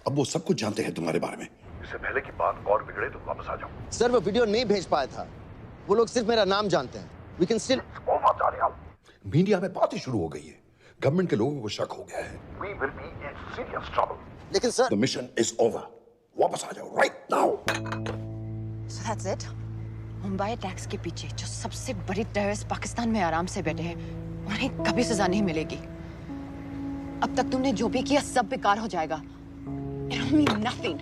अब वो सब कुछ जानते हैं तुम्हारे बारे में। इससे पहले की बात और बिगड़े तो वापस आ जाओ। सर वो वीडियो नहीं भेज पाया था, वो लोग सिर्फ मेरा नाम जानते हैं। We can still... मीडिया में बात ही शुरू हो गई है, गवर्नमेंट के लोगों को शक हो गया है। We will be in serious trouble. लेकिन sir, The mission is over. वापस आ जाओ right now. So that's it? Mumbai attacks के पीछे जो सबसे बड़ी टेररिस्ट पाकिस्तान में आराम से बैठे हैं, उन्हें कभी सजा नहीं मिलेगी। अब तक तुमने जो भी किया सब बेकार हो जाएगा। It'll mean nothing.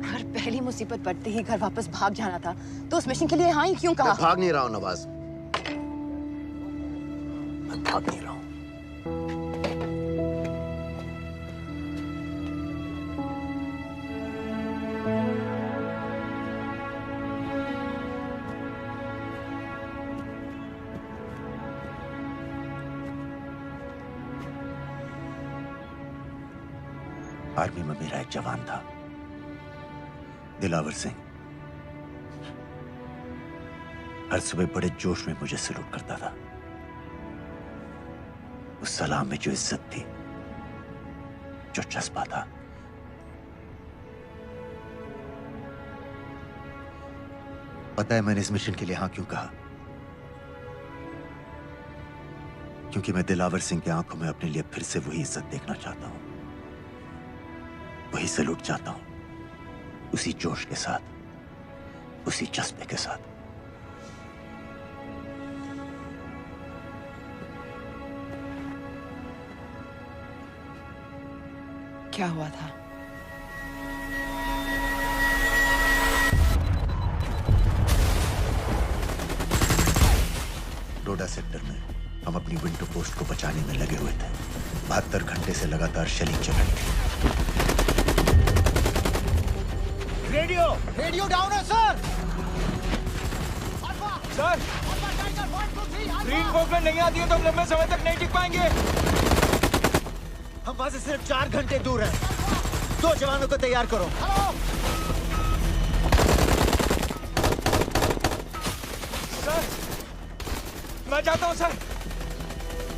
अगर पहली मुसीबत पड़ते ही घर वापस भाग जाना था, तो उस मिशन के लिए हाँ ही क्यों कहा? मैं भाग नहीं रहा हूँ नवाज, मैं भाग नहीं रहा हूँ। आर्मी में मेरा एक जवान था, दिलावर सिंह। हर सुबह बड़े जोश में मुझे सलूट करता था। उस सलाम में जो इज्जत थी, जो जज्बा था, पता है मैंने इस मिशन के लिए हाँ क्यों कहा? क्योंकि मैं दिलावर सिंह की आंखों में अपने लिए फिर से वही इज्जत देखना चाहता हूं, वही सलूट चाहता हूं, उसी जोश के साथ, उसी जज्बे के साथ। क्या हुआ था? डोडा सेक्टर में हम अपनी विंडो पोस्ट को बचाने में लगे हुए थे। 72 घंटे से लगातार शेलिंग चल रही थी। रेडियो डाउन है सर। सर, ग्रीन कोक नहीं आती है तो हम लंबे समय तक नहीं टिक पाएंगे। हम वहां से सिर्फ 4 घंटे दूर हैं। 2 जवानों को तैयार करो। सर, मैं जाता हूं सर।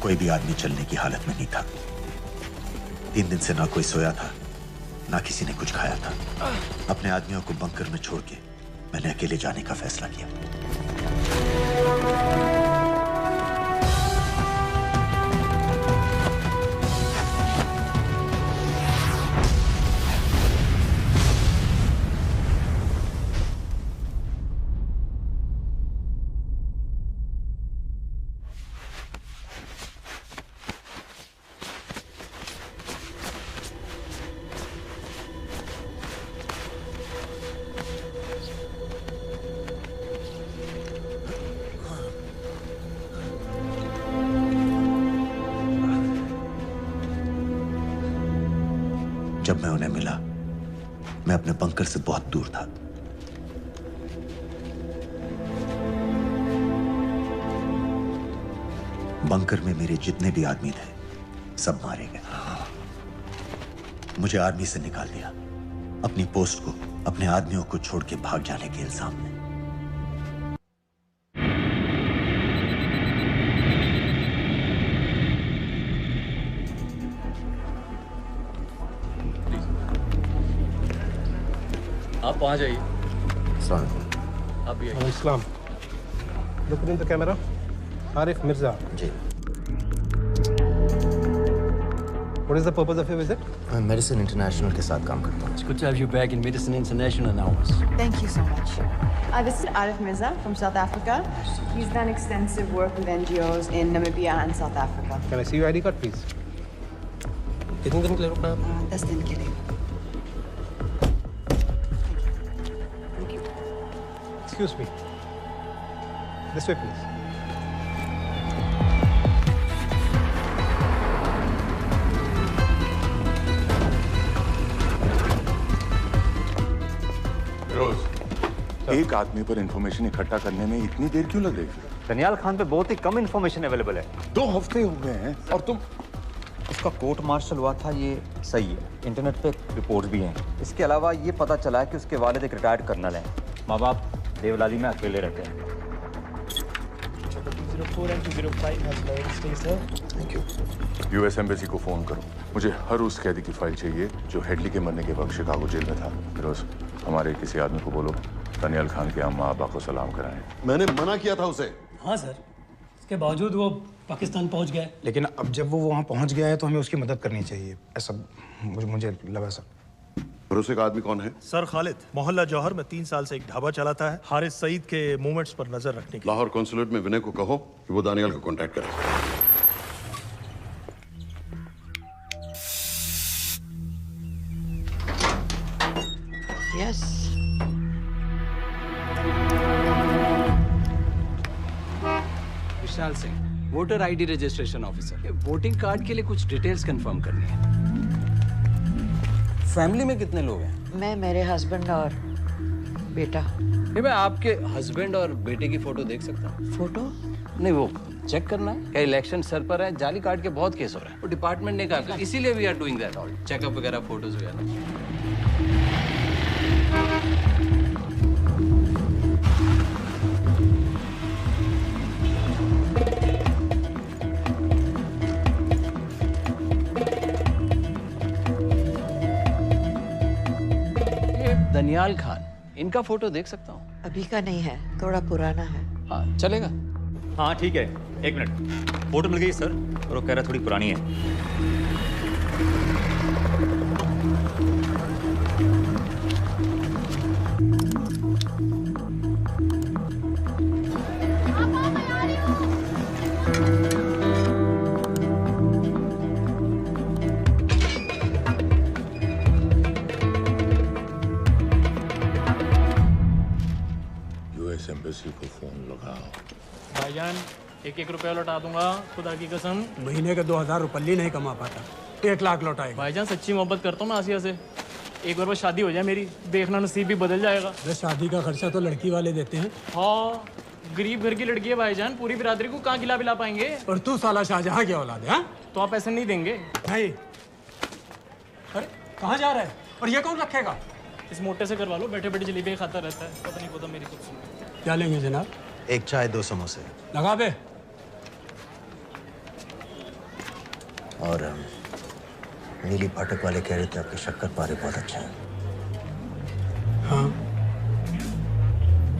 कोई भी आदमी चलने की हालत में नहीं था। 3 दिन से ना कोई सोया था, ना किसी ने कुछ खाया था। अपने आदमियों को बंकर में छोड़ के मैंने अकेले जाने का फैसला किया। जब मैं उन्हें मिला, मैं अपने बंकर से बहुत दूर था। बंकर में मेरे जितने भी आदमी थे, सब मारे गए। मुझे आर्मी से निकाल दिया, अपनी पोस्ट को, अपने आदमियों को छोड़ के भाग जाने के इल्जाम में। आप वहाँ जाइए। आप भी आइए। Islam, look in the camera. Arif Mirza. जी। What is the purpose of your visit? मैं मेडिसिन इंटरनेशनल के साथ काम करता हूँ. It's good to have you back in Medicine International now. Thank you so much. This is Arif Mirza from South Africa. He's done extensive work with NGOs in Namibia and South Africa. Can I see your ID card, please? कितने दिन के लिए रुकना है? 10 दिन के लिए. Excuse me. This way, please. एक आदमी पर इंफॉर्मेशन इकट्ठा करने में इतनी देर क्यों लग रही है? दनियाल खान पे बहुत ही कम इंफॉर्मेशन अवेलेबल है. 2 हफ्ते हो गए हैं और तुम. उसका कोर्ट मार्शल हुआ था, ये सही है. इंटरनेट पे रिपोर्ट भी हैं. इसके अलावा ये पता चला है कि उसके वालिद एक रिटायर्ड कर्नल हैं. माँ बाप देवलाली में अकेले रहते हैं. Thank you. यूएस एम्बेसी को फोन करो. मुझे हर उस कैदी की फाइल चाहिए जो हेडली के मरने के वक्त शिकागो जेल में था. फिरोज, हमारे किसी आदमी को बोलो दनियाल खान के अम्मा अब्बा को सलाम कराएं. मैंने मना किया था उसे. हाँ सर, इसके बावजूद वो पाकिस्तान पहुंच गया. लेकिन अब जब वो वहाँ पहुँच गया है तो हमें उसकी मदद करनी चाहिए. ऐसा मुझे लगा सर. भरोसे का आदमी कौन है? सर खालिद. मोहल्ला जौहर में 3 साल से एक ढाबा चलाता है. हारिस सईद के मूवमेंट्स पर नजर रखने के. लाहौर कॉन्सुलेट में विनय को कहो कि वो दानियाल को कांटेक्ट करे. Yes. Vishal Singh, voter ID registration officer. Voting card के लिए कुछ डिटेल्स कंफर्म करनी है. फैमिली में कितने लोग हैं? मैं, मेरे हस्बैंड और बेटा. ये मैं आपके हस्बैंड और बेटे की फोटो देख सकता हूँ? फोटो? नहीं, वो चेक करना है. क्या इलेक्शन सर पर है? जाली कार्ड के बहुत केस हो रहे हैं. वो डिपार्टमेंट ने कहा, इसीलिए we are doing that all. Checkup वगैरह, फोटोज वगैरह. दनियाल खान, इनका फोटो देख सकता हूँ? अभी का नहीं है, थोड़ा पुराना है. हाँ, चलेगा. हाँ ठीक है. 1 मिनट. फोटो मिल गई सर, और वो कह रहा थोड़ी पुरानी है. एम्बेसी को फोन लगाओ. भाईजान, 1-1 रुपया लौटा दूंगा, खुदा की कसम. महीने के 2000 रुपये नहीं कमा पाता. 1 लाख लौटाएगा. भाईजान, सच्ची मोहब्बत करता हूँ मैं आसिया से. एक बार बस शादी हो जाए मेरी, देखना नसीब भी बदल जाएगा. शादी का खर्चा तो लड़की वाले देते हैं. हाँ, गरीब घर की लड़की है भाईजान, पूरी बिरादरी को कहाँ खिला पाएंगे. और तू साला शाहजहां की औलाद है. तो आप पैसे नहीं देंगे? नहीं. अरे कहाँ जा रहा है? और ये कौन रखेगा? इस मोटे से करवा लो, बैठे बैठे जलेबी खाता रहता है. पता नहीं, पता मेरी कुछ. क्या लेंगे जनाब? 1 चाय 2 समोसे. लगा बे. और नीली फाटक वाले कह रहे थे आपके शक्कर पारे बहुत अच्छे हैं. हाँ,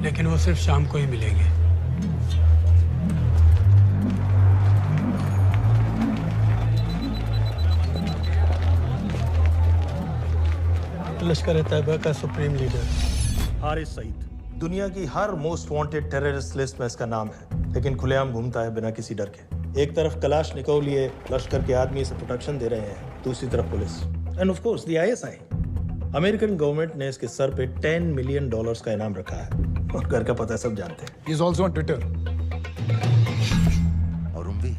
लेकिन वो सिर्फ शाम को ही मिलेंगे. लश्कर तैयबा का सुप्रीम लीडर हारिस सईद. दुनिया की हर मोस्ट वांटेड टेररिस्ट लिस्ट में इसका नाम है, लेकिन खुलेआम घूमता है बिना किसी डर के. एक तरफ कलाशनिकोव लिए लश्कर के आदमी इसे प्रोटेक्शन दे रहे हैं, दूसरी तरफ police end of course the ISI. American government ने इसके सर पे $10 मिलियन का इनाम रखा है, और घर का पता सब जानते हैं. He is also on Twitter. और उम्वी,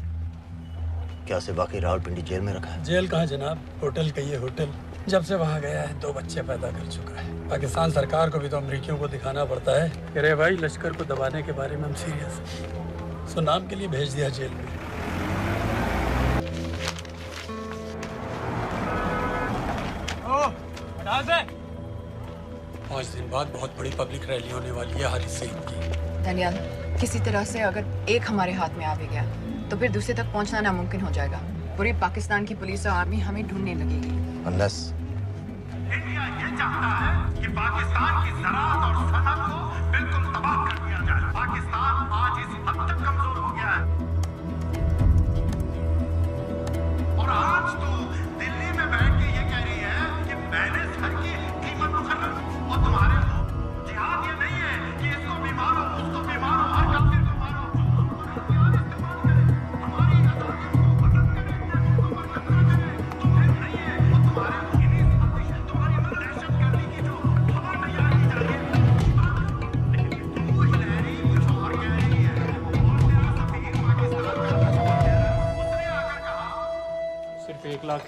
क्या उसे वाकई रावलपिंडी जेल में रखा है? जेल कहाँ जनाब, होटल कहिए होटल. जब से वहाँ गया है 2 बच्चे पैदा कर चुका है. पाकिस्तान सरकार को भी तो अमरीकियों को दिखाना पड़ता है. अरे भाई, लश्कर को दबाने के बारे में हम सीरियस हैं. सो नाम के लिए भेज दिया जेल में. पाँच दिन बाद बहुत बड़ी पब्लिक रैली होने वाली है हारिस सईद की. दनियाल, किसी तरह से अगर एक हमारे हाथ में आ भी गया तो फिर दूसरे तक पहुंचना नामुमकिन हो जाएगा. पूरी पाकिस्तान की पुलिस और आर्मी हमें ढूंढने लगेगी. Unless इंडिया ये चाहता है कि पाकिस्तान की ज़राअत और सनअत को बिल्कुल तबाह कर दिया जाए. पाकिस्तान आज इस हद तक कमजोर हो गया है, और आज तो दिन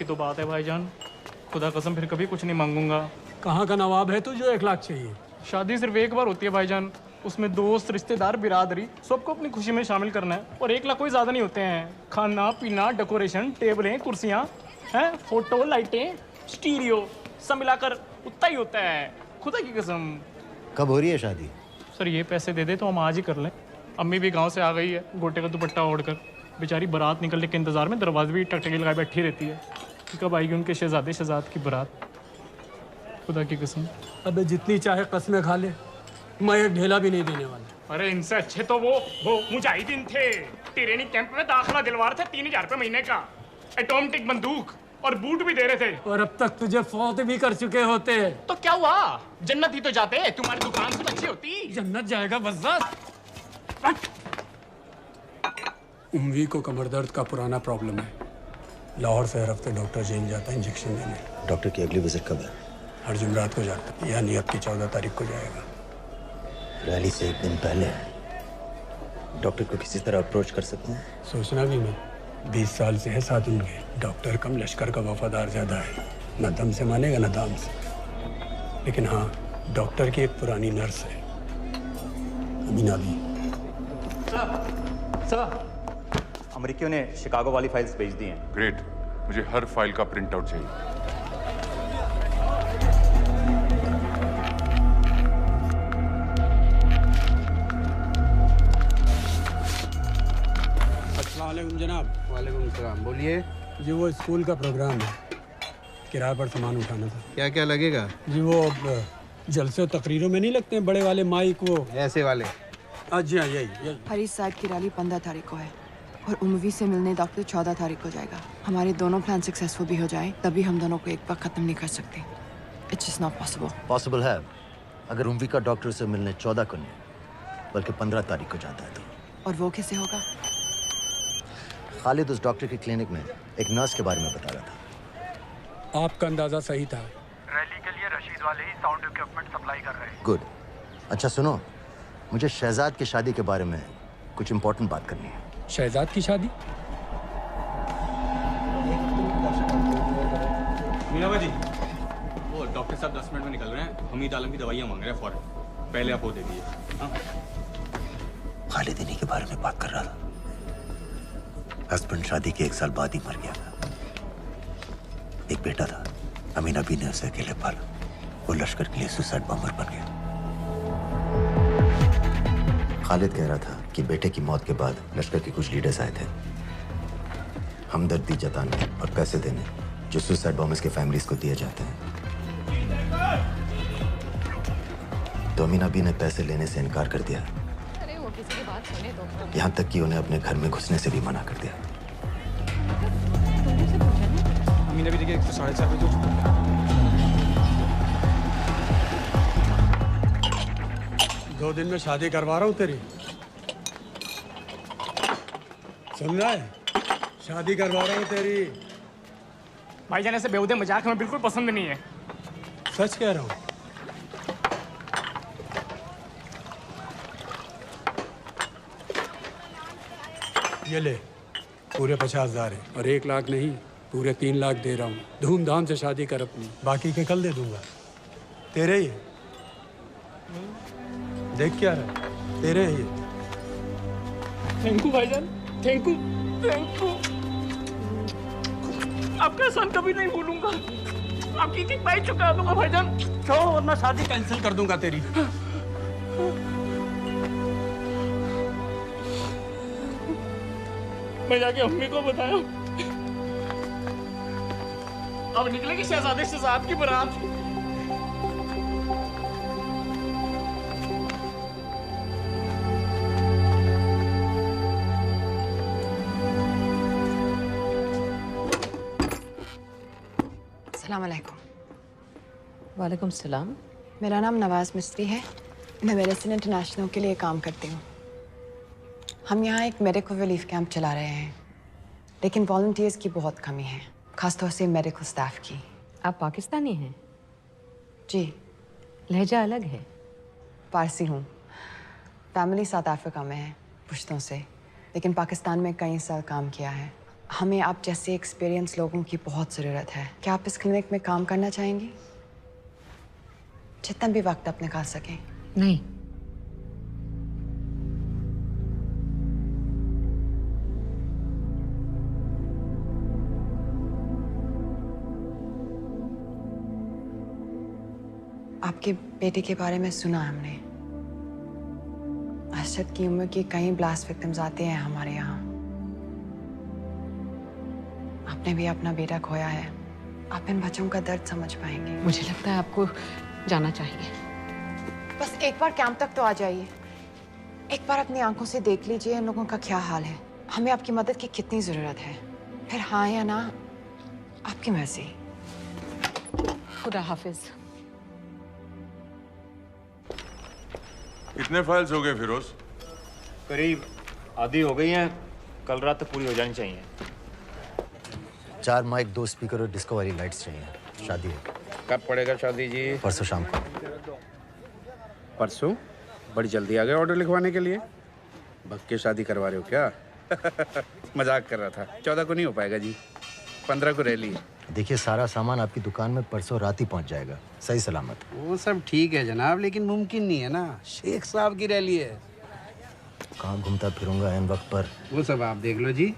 की तो बात है भाईजान, खुदा कसम फिर कभी कुछ नहीं मांगूंगा। कहाँ का नवाब है तू जो 1 लाख चाहिए? शादी सिर्फ एक बार होती है भाईजान, उसमें दोस्त रिश्तेदार बिरादरी सबको अपनी खुशी में शामिल करना है, और 1 लाख कोई ज़्यादा नहीं होते हैं। खाना पीना, डेकोरेशन, टेबलें, कुर्सियाँ हैं, फोटो, लाइटें, स्टीरियो सब मिलाकर उतना ही होता है, खुदा की कसम। कब हो रही है शादी? सर ये पैसे दे दे तो हम आज ही कर लें। अम्मी भी गांव से आ गई है गोटे का दुपट्टा ओढ़कर, बेचारी बारात निकलने के इंतजार में दरवाजे भी टकटकी लगाए बैठी रहती है कि कब आएगी उनके शहजादे शहजाद की बारात, खुदा की कसम। अबे जितनी चाहे कस्में खा ले, मैं एक ढेला भी नहीं देने वाला। अरे इनसे अच्छे तो वो मुजाहिदीन थे, ट्रेनिंग कैंप में दाखिला दिलवा रहे थे 3000 रुपये महीने का, एटॉमिक बंदूक और बूट भी दे रहे थे। और अब तक तुझे फौत भी कर चुके होते। तो क्या हुआ, जन्नत ही तो जाते, तुम्हारी दुकान से अच्छी होती। जन्नत जाएगा बस। उम्वी को कमर दर्द का पुराना प्रॉब्लम है, लाहौर से हर हफ्ते डॉक्टर जेल जाता है इंजेक्शन देने। डॉक्टर की अगली विजिट कब है? हर जुमरात को जाता है, यानी अब की 14 तारीख को जाएगा। रैली से 1 दिन पहले डॉक्टर को किसी तरह अप्रोच कर सकते हैं? सोचना भी मैं, 20 साल से है साथ उनके। डॉक्टर कम लश्कर का वफादार ज्यादा है, न दम से मानेगा न दाम से। लेकिन हाँ, डॉक्टर की एक पुरानी नर्स है, अमीना भी। सर, अमेरिकियों ने शिकागो वाली फाइल्स भेज दी हैं। ग्रेट, मुझे हर फाइल का प्रिंट आउट चाहिए। अस्सलाम वालेकुम जनाब। वालेकुम सलाम, बोलिए। जी वो स्कूल का प्रोग्राम है, किराए पर सामान उठाना था। क्या क्या लगेगा? जी वो जलसे तकरीरों में नहीं लगते हैं बड़े वाले माइक, वो ऐसे वाले? जी हाँ, यही। हरी साइड की रैली 15 तारीख को है और उमवी से मिलने डॉक्टर 14 तारीख को जाएगा। हमारे दोनों प्लान सक्सेसफुल भी हो जाए तभी हम दोनों को एक बार खत्म नहीं कर सकते। It's just not possible. Possible है अगर उमवी का डॉक्टर से मिलने 14 को नहीं बल्कि 15 तारीख को जाता है तो। और वो कैसे होगा? खालिद उस डॉक्टर के क्लिनिक में एक नर्स के बारे में बता रहा था। आपका अंदाजा सही था। रैली के लिए रशीद वाले ही साउंड इक्विपमेंट सप्लाई कर रहे हैं। गुड। अच्छा सुनो, मुझे शहजाद की शादी के बारे में कुछ इंपॉर्टेंट बात करनी है। शहजाद की शादी? मीनाबा जी, वो डॉक्टर साहब 10 मिनट में निकल रहे हैं, हमीद आलम की दवाइयाँ मांग रहे हैं फौरन, पहले आप वो दे दीजिए। खालिद इन्हीं के बारे में बात कर रहा था। हस्बैंड शादी के 1 साल बाद ही मर गया था। एक बेटा था, अमीना भी ने उसे अकेले पाला। वो लश्कर के लिए सुसाइड बॉम्बर बन गया। खालिद कह रहा था कि बेटे की मौत के बाद लश्कर के कुछ लीडर्स आए थे हमदर्दी जताने और पैसे देने, जो सुसाइड बॉम्बर्स के फैमिलीज को दिए जाते हैं। तो अमीना भी ने पैसे लेने से इनकार कर दिया। अरे वो किसी की बात सुने तो। यहाँ तक कि उन्हें अपने घर में घुसने से भी मना कर दिया। अमीना भी देखिए 4:30 बजे हो चुका है। 2 दिन में शादी करवा रहा हूँ तेरी, सुन रहा है? शादी करवा रहा हूँ तेरी। भाईजान ऐसे बेहुदे मजाक हमें बिल्कुल पसंद नहीं है। सच कह रहा हूँ। ये ले, पूरे 50,000 है और 1 लाख नहीं, पूरे 3 लाख दे रहा हूँ। धूमधाम से शादी कर अपनी, बाकी के कल दे दूंगा। तेरे ही देख क्या रहा, तेरे ही। थैंक यू भाईजान, थैंक यू, थैंक यू। आपका एहसान कभी नहीं भूलूंगा। आपकी एक बाई चुका दूंगा भाईजान। छोड़ वरना शादी कैंसिल कर दूंगा तेरी। मैं जाके अम्मी को बताया। अब निकलेगी शहजादे शहजाद की बारात। अस्सलाम वालेकुम। वालेकुम सलाम। मेरा नाम नवाज मिस्त्री है, मैं मेडिसिन इंटरनेशनल के लिए काम करती हूँ। हम यहाँ एक मेडिकल रिलीफ कैंप चला रहे हैं, लेकिन वॉलंटियर्स की बहुत कमी है, खासतौर से मेडिकल स्टाफ की। आप पाकिस्तानी हैं? जी। लहजा अलग है। पारसी हूँ, फैमिली साउथ अफ्रीका में है पुश्तों से, लेकिन पाकिस्तान में कई साल काम किया है। हमें आप जैसे एक्सपीरियंस लोगों की बहुत ज़रूरत है। क्या आप इस क्लिनिक में काम करना चाहेंगी? जितना भी वक्त आप निकाल सकें। नहीं। आपके बेटे के बारे में सुना हमने। अरशद की उम्र के कई ब्लास्ट विक्टिम्स आते हैं हमारे यहाँ। आपने भी अपना बेटा खोया है। आप इन बच्चों का दर्द समझ पाएंगे। मुझे लगता है आपको जाना चाहिए। बस एक बार कैंप तक तो आ जाइए। एक बार अपनी आंखों से देख लीजिए इन लोगों का क्या हाल है। हमें आपकी मदद की कितनी जरूरत है। फिर हाँ या ना आपकी मर्जी। खुदा हाफिज। कितने फाइल्स हो गए फिरोज? करीब आधी हो गई हैं। कल रात तक पूरी हो जानी चाहिए। 4 माइक, 2 स्पीकर और डिस्को वाली लाइट्स चाहिए। शादी है। कब पड़ेगा शादी जी? परसों शाम को। परसों? बड़ी जल्दी आ गए ऑर्डर लिखवाने के लिए। भग के शादी करवा रहे हो क्या? मजाक कर रहा था। 14 को नहीं हो पाएगा जी। 15 को रैली है। देखिए, सारा सामान आपकी दुकान में परसों रात ही पहुंच जाएगा, सही सलामत। वो सब ठीक है जनाब, लेकिन मुमकिन नहीं है ना। शेख साहब की रैली है। कहाँ घूमता फिरूंगा इन वक्त पर? वो सब आप देख लो जी।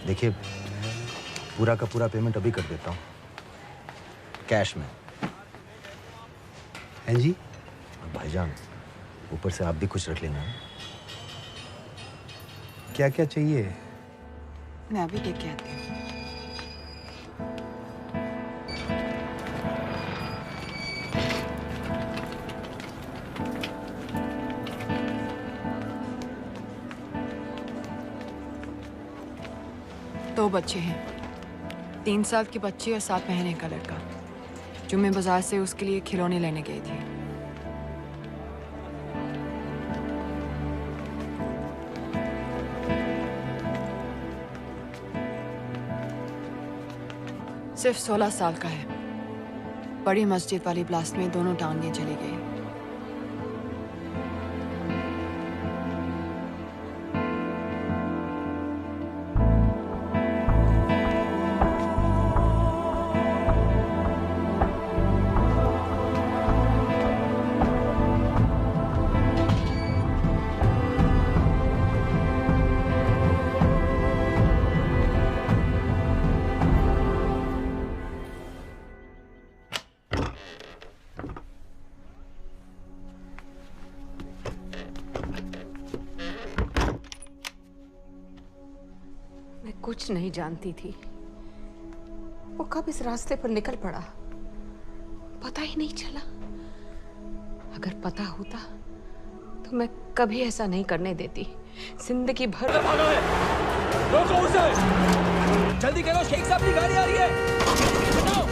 देखिए, पूरा का पूरा पेमेंट अभी कर देता हूँ, कैश में। हैं जी? और भाईजान, ऊपर से आप भी कुछ रख लेना। क्या क्या चाहिए? मैं अभी देख के आती हूँ। दो बच्चे हैं, 3 साल की बच्ची और 7 महीने का लड़का, जो मैं बाजार से उसके लिए खिलौने लेने गई थी। सिर्फ 16 साल का है। बड़ी मस्जिद वाली ब्लास्ट में दोनों टांगें चली गई। कुछ नहीं जानती थी वो कब इस रास्ते पर निकल पड़ा, पता ही नहीं चला। अगर पता होता तो मैं कभी ऐसा नहीं करने देती। जिंदगी भर रोको उसे! जल्दी करो, शेख साहब की गाड़ी आ रही है। हटाओ!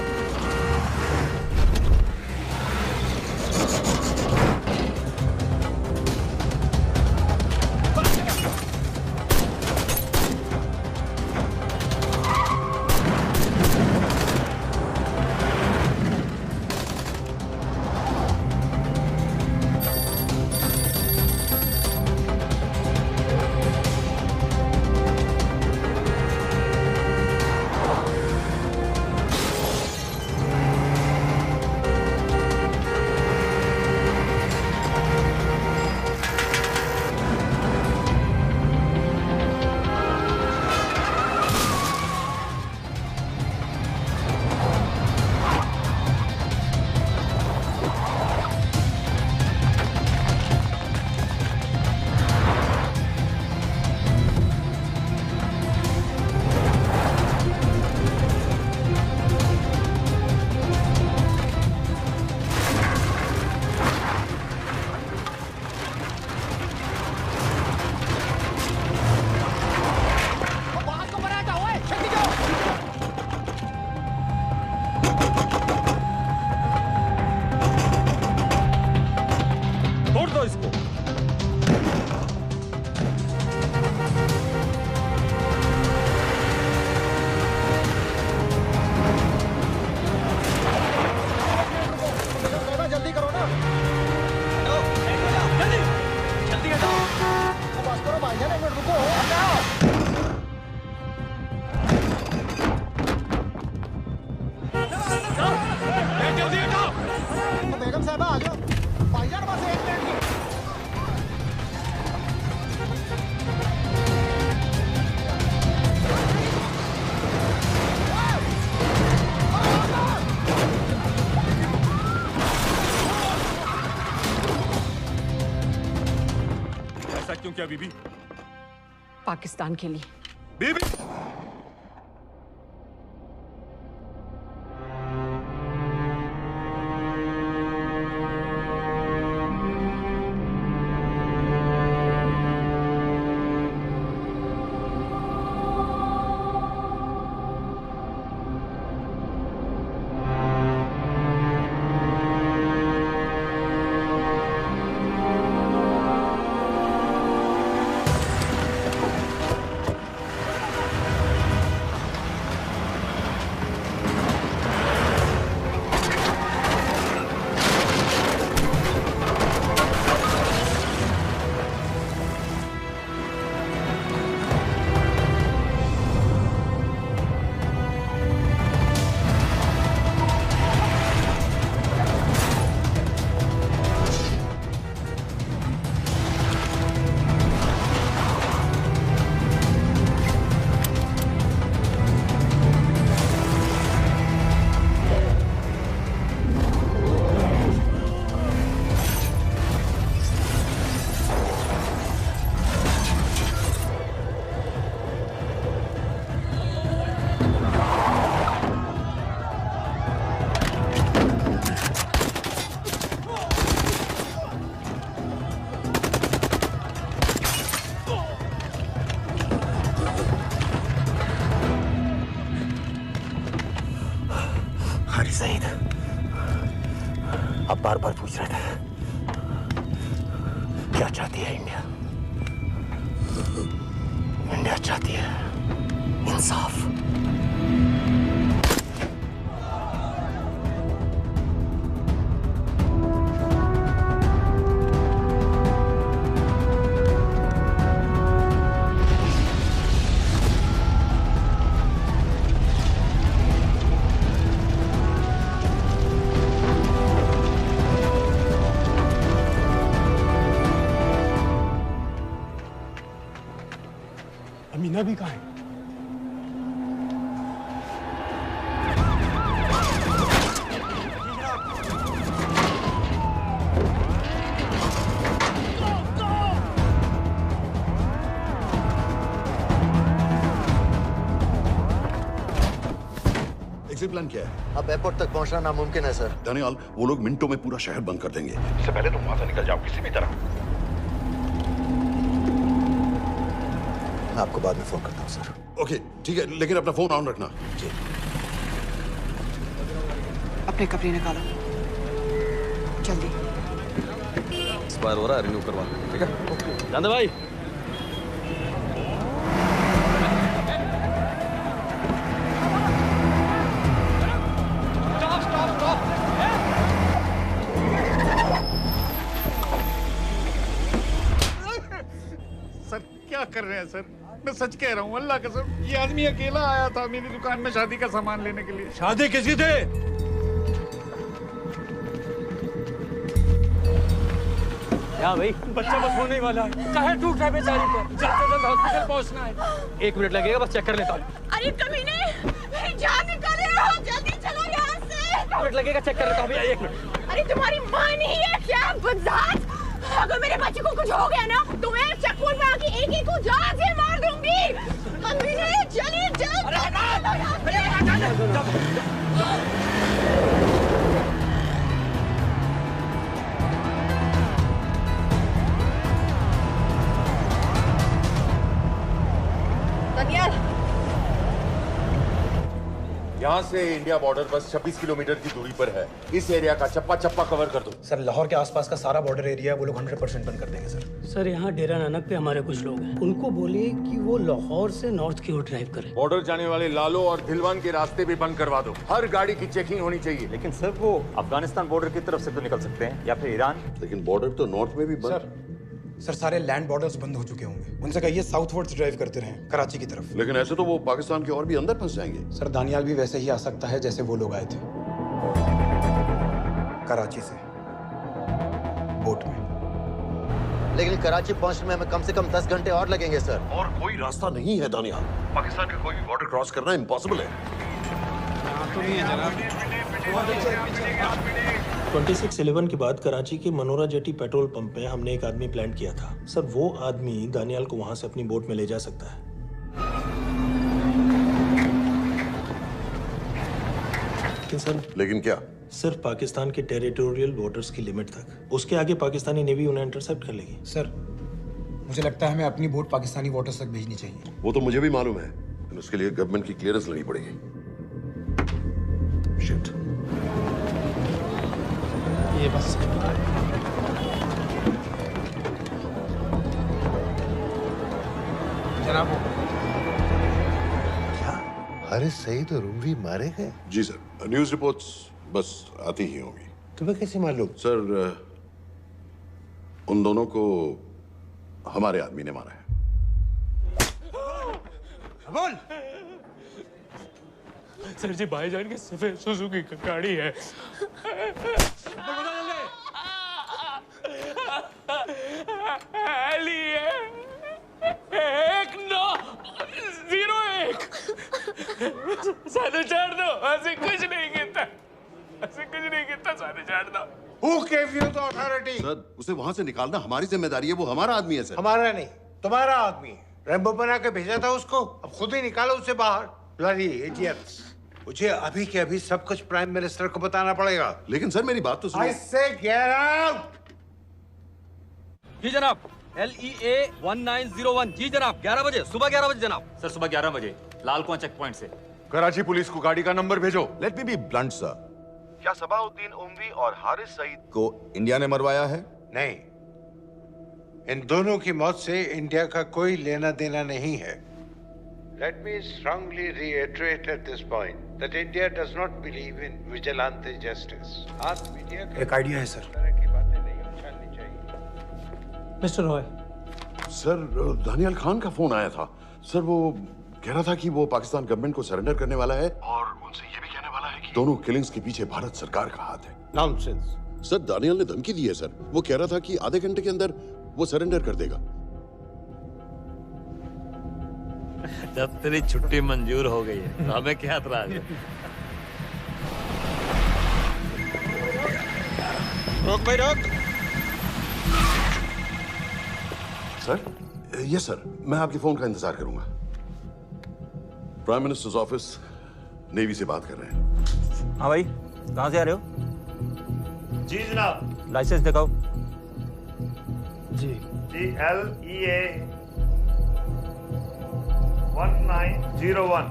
साहब आ जाओ भाईजान, बस 1 मिनट की। ऐसा क्यों किया बीबी? पाकिस्तान के लिए। बीबी हारिस सईद, आप बार बार पूछ रहे थे क्या चाहती है इंडिया? इंडिया चाहती है इंसाफ। अमीना भी कहाँ है? एग्जिट प्लान क्या है? अब एयरपोर्ट तक पहुंचना नामुमकिन है सर। दानियाल, वो लोग मिनटों में पूरा शहर बंद कर देंगे। इससे पहले तुम वहां से निकल जाओ किसी भी तरह। मैं आपको बाद में फोन करता हूँ सर। ओके ठीक है, लेकिन अपना फोन ऑन रखना। जी। अपने कपड़े निकालो जल्दी। एक्सपायर हो रहा है, रिन्यू करवा, ठीक है? जानते भाई, सर क्या कर रहे हैं सर? मैं सच कह रहा हूँ, अल्लाह कसम, ये आदमी अकेला आया था मेरी दुकान में शादी का सामान लेने के लिए। शादी किसकी थी? क्या भाई, बच्चा बस होने ही वाला है। काहे टूट रहा है बेचारी पर? जल्द से जल्द हॉस्पिटल पहुंचना है। 1 मिनट लगेगा, बस चेक कर लेता हूँ। अरे कमीने, मेरी जान निकाल रहे हो, जल्दी चलो यहाँ से। 1 मिनट लगेगा, चेक कर लेता हूँ भैया, 1 मिनट। अरे तुम्हारी माँ नहीं है क्या बदजात? अगर मेरे बच्चे को कुछ हो गया ना, तो मैं चक्कू में आके एक को जान से मार दूंगी। कमीने चलिए दानियाल, यहाँ से इंडिया बॉर्डर बस 26 किलोमीटर की दूरी पर है। इस एरिया का चप्पा चप्पा कवर कर दो। सर लाहौर के आसपास का सारा बॉर्डर एरिया वो लोग 100% बंद कर देंगे सर। सर यहाँ डेरा नानक पे हमारे कुछ लोग हैं, उनको बोले कि वो लाहौर से नॉर्थ की ओर ड्राइव करें। बॉर्डर जाने वाले लालो और धिलवान के रास्ते भी बंद करवा दो। हर गाड़ी की चेकिंग होनी चाहिए। लेकिन सर वो अफगानिस्तान बॉर्डर की तरफ से तो निकल सकते हैं, या फिर ईरान। लेकिन बॉर्डर तो नॉर्थ में भी बंद। सर सारे लैंड बॉर्डर्स बंद हो चुके होंगे, उनसे कहिए साउथवर्ड्स ड्राइव करते रहें कराची की तरफ। लेकिन ऐसे तो वो पाकिस्तान के और भी अंदर फंस जाएंगे। सर दानियाल भी वैसे ही आ सकता है जैसे वो लोग आए थे, कराची से। बोट में। लेकिन कराची पहुंचने में हमें कम से कम 10 घंटे और लगेंगे सर। और कोई रास्ता नहीं है दानियाल। पाकिस्तान का कोई भी बॉर्डर क्रॉस करना इम्पॉसिबल है। 2611 के बाद कराची के मनोरा जेटी पेट्रोल पंप पे हमने एक आदमी प्लान किया था। सर वो आदमी दानियाल को वहां से अपनी बोट में ले जा सकता है। लेकिन क्या? सिर्फ पाकिस्तान के टेरिटोरियल वाटर्स की लिमिट तक। उसके आगे पाकिस्तानी नेवी उन्हें इंटरसेप्ट कर लेगी। सर मुझे लगता है हमें अपनी बोट पाकिस्तानी वाटर्स तक भेजनी चाहिए। वो तो मुझे भी मालूम है, लेकिन उसके लिए गवर्नमेंट की क्लियरेंस लेनी पड़ेगी। शिट। ये बस जनाब। हारिस सईद और उमवी मारे गए? जी सर, न्यूज़ रिपोर्ट्स बस आती ही होंगी। तुम्हें कैसे मालूम? सर उन दोनों को हमारे आदमी ने मारा है। बोल। सर जी भाईजान की सफेद सुजुकी की गाड़ी है। सारे छोड़ दो, ऐसे कुछ नहीं कहता, ऐसे कुछ नहीं कहता, सारे छोड़ दो। Who gave you the authority? Sir उसे वहां से निकालना हमारी जिम्मेदारी है, वो हमारा आदमी है सर। हमारा नहीं, तुम्हारा आदमी। रैम्बो बना के भेजा था उसको, अब खुद ही निकालो उसे बाहर। Bloody idiots! मुझे अभी के अभी सब कुछ प्राइम मिनिस्टर को बताना पड़ेगा। लेकिन सर मेरी बात तो सुनो। I say get out! जी जनाब। LEA 1901। जी जनाब, 11 बजे, सुबह 11 बजे जनाब। सर सुबह 11 बजे लाल कुआं चेक पॉइंट से। कराची पुलिस को गाड़ी का नंबर भेजो। Let me be blunt sir. क्या सबाउद्दीन उमवी और हारिस सईद को इंडिया ने मरवाया है? नहीं, इन दोनों की मौत से इंडिया का कोई लेना देना नहीं है। Let me strongly reiterate at this point that India does not believe in vigilante justice. आप मीडिया एक आइडिया है सर। की बातें नहीं उछालनी चाहिए। मिस्टर रॉय। सर दानियाल खान का फोन आया था। सर वो कह रहा था कि वो पाकिस्तान गवर्नमेंट को सरेंडर करने वाला है और उनसे ये भी कहने वाला है कि दोनों किलिंग्स के पीछे भारत सरकार का हाथ है। नॉनसेंस। सर दानियाल ने धमकी दी है सर। वो कह रहा था कि आधे घंटे के अंदर वो सरेंडर कर देगा। जब तेरी छुट्टी मंजूर हो गई है तो हमें क्या एतराज है? रोक भाई रोक। सर यस सर, मैं आपके फोन का इंतजार करूंगा। प्राइम मिनिस्टर्स ऑफिस नेवी से बात कर रहे हैं। हाँ भाई, कहाँ से आ रहे हो? जी जनाब। लाइसेंस दिखाओ। जी LEA 1901।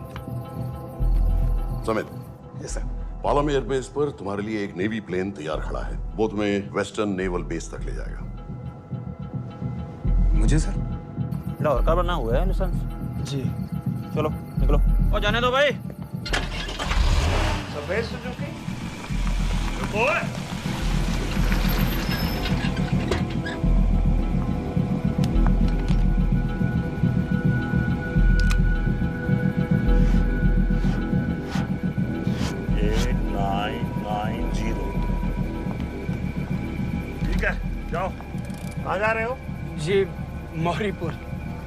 Samit. Yes sir. Palam airbase पर तुम्हारे लिए एक नेवी प्लेन तैयार खड़ा है। वो तुम्हें वेस्टर्न नेवल बेस तक ले जाएगा। मुझे सर? लड़का बना हुआ है लाइसेंस। जी चलो निकलो। और जाने दो भाई। सफेद सुजुकी। रुको। ठीक है, जाओ। कहाँ जा रहे हो? जी मौरीपुर।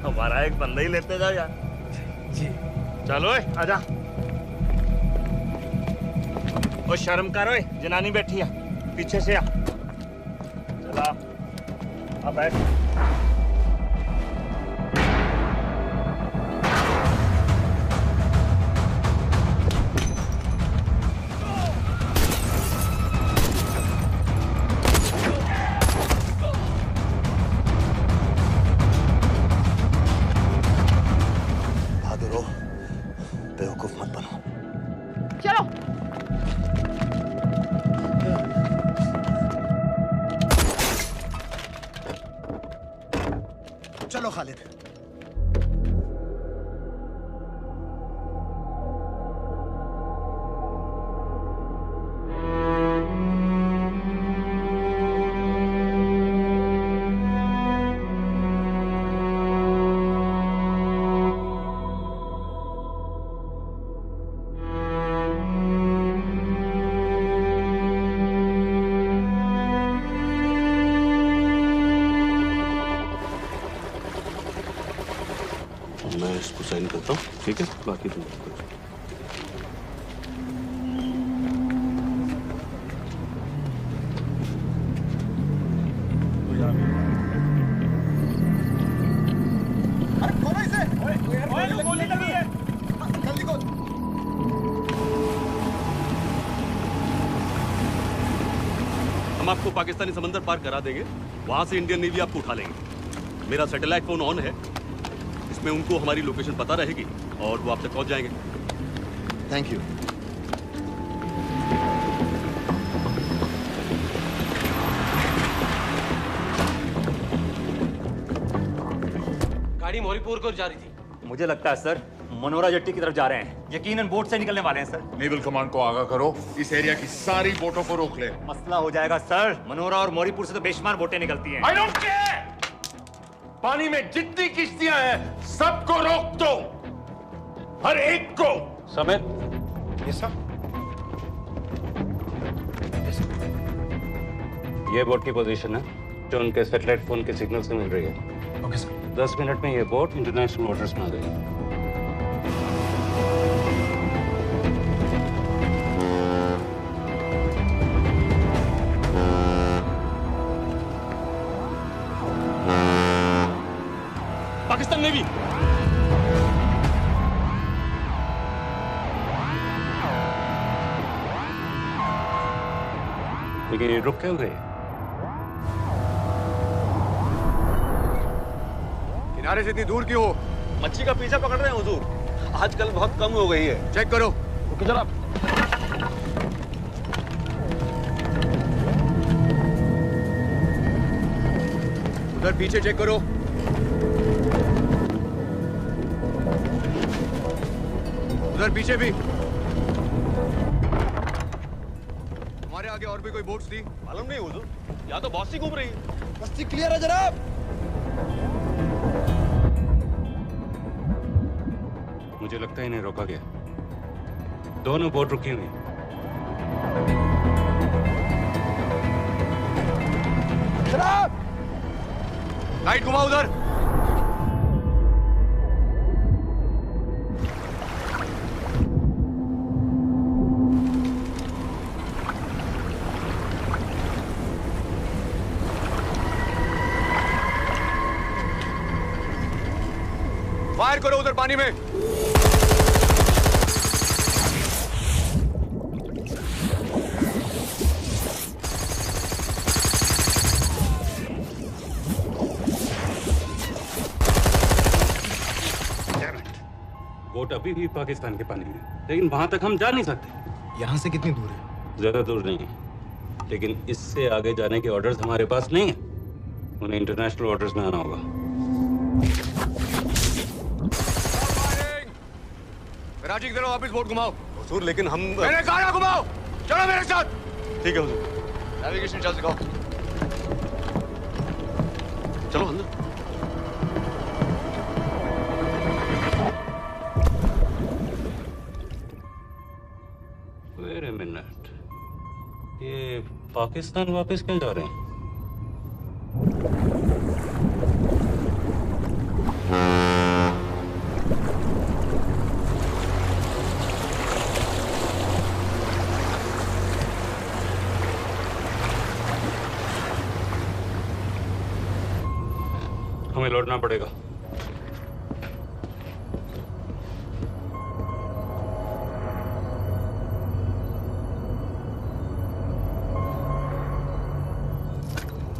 हमारा एक बंदा ही लेते जाओ यार। जी चलो आजा। ओ शर्म करो, जनानी बैठी है पीछे से आ। चला अब बैठ। बहादुर हो, बेवकूफ मत बनो। चलो। चलो खालिद। चलता हूँ, ठीक है? बाकी तुम हम आपको पाकिस्तानी समंदर पार करा देंगे, वहां से इंडियन नेवी आपको उठा लेंगे। मेरा सैटेलाइट फोन ऑन है, इसमें उनको हमारी लोकेशन पता रहेगी और वो आप तक पहुंच जाएंगे। Thank you. गाड़ी मोरीपुर को जा रही थी। मुझे लगता है सर मनोरा जेट्टी की तरफ जा रहे हैं, यकीनन बोट से निकलने वाले हैं सर। नेवल कमांड को आगाह करो, इस एरिया की सारी बोटों को रोक ले। मसला हो जाएगा सर, मनोरा और मोरीपुर से तो बेशुमार बोटें निकलती हैं। I don't care! पानी में जितनी किश्तियां हैं सबको रोक दो, हर एक को। समेत ये सब ये बोट की पोजीशन है जो उनके सैटेलाइट फोन के सिग्नल से मिल रही है। Okay sir. 10 मिनट में ये बोट इंटरनेशनल वाटर्स में आ गई। पाकिस्तान नेवी लेकिन ये रुक क्यों गए? किनारे से इतनी दूर क्यों हो? मच्छी का पीछा पकड़ रहे हैं हुजूर, आजकल बहुत कम हो गई है। चेक करो। ओके जनाब। उधर पीछे चेक करो। उधर पीछे भी। हमारे आगे और भी कोई बोट्स थी? मालूम नहीं हुजूर, यहाँ तो बहुत सी घूम रही है। बस्ती क्लियर है जनाब। मुझे लगता है इन्हें रोका गया। दोनों बोट रुकी हुई। जनाब! लाइट घुमाओ उधर। फायर करो उधर पानी में। बोट अभी भी पाकिस्तान के पानी में, लेकिन वहां तक हम जा नहीं सकते। यहाँ से कितनी दूर है? ज्यादा दूर नहीं है, लेकिन इससे आगे जाने के ऑर्डर्स हमारे पास नहीं है। उन्हें इंटरनेशनल वाटर्स में आना होगा। राजी की तरह वापस बोट घुमाओ। हुजूर लेकिन हम मैंने कहा ना घुमाओ। चलो मेरे साथ। ठीक है हुजूर। नेविगेशन चल सिखाओ। चलो अंदर। वेट अ मिनट, ये पाकिस्तान वापस क्यों जा रहे हैं? हमें लौटना पड़ेगा।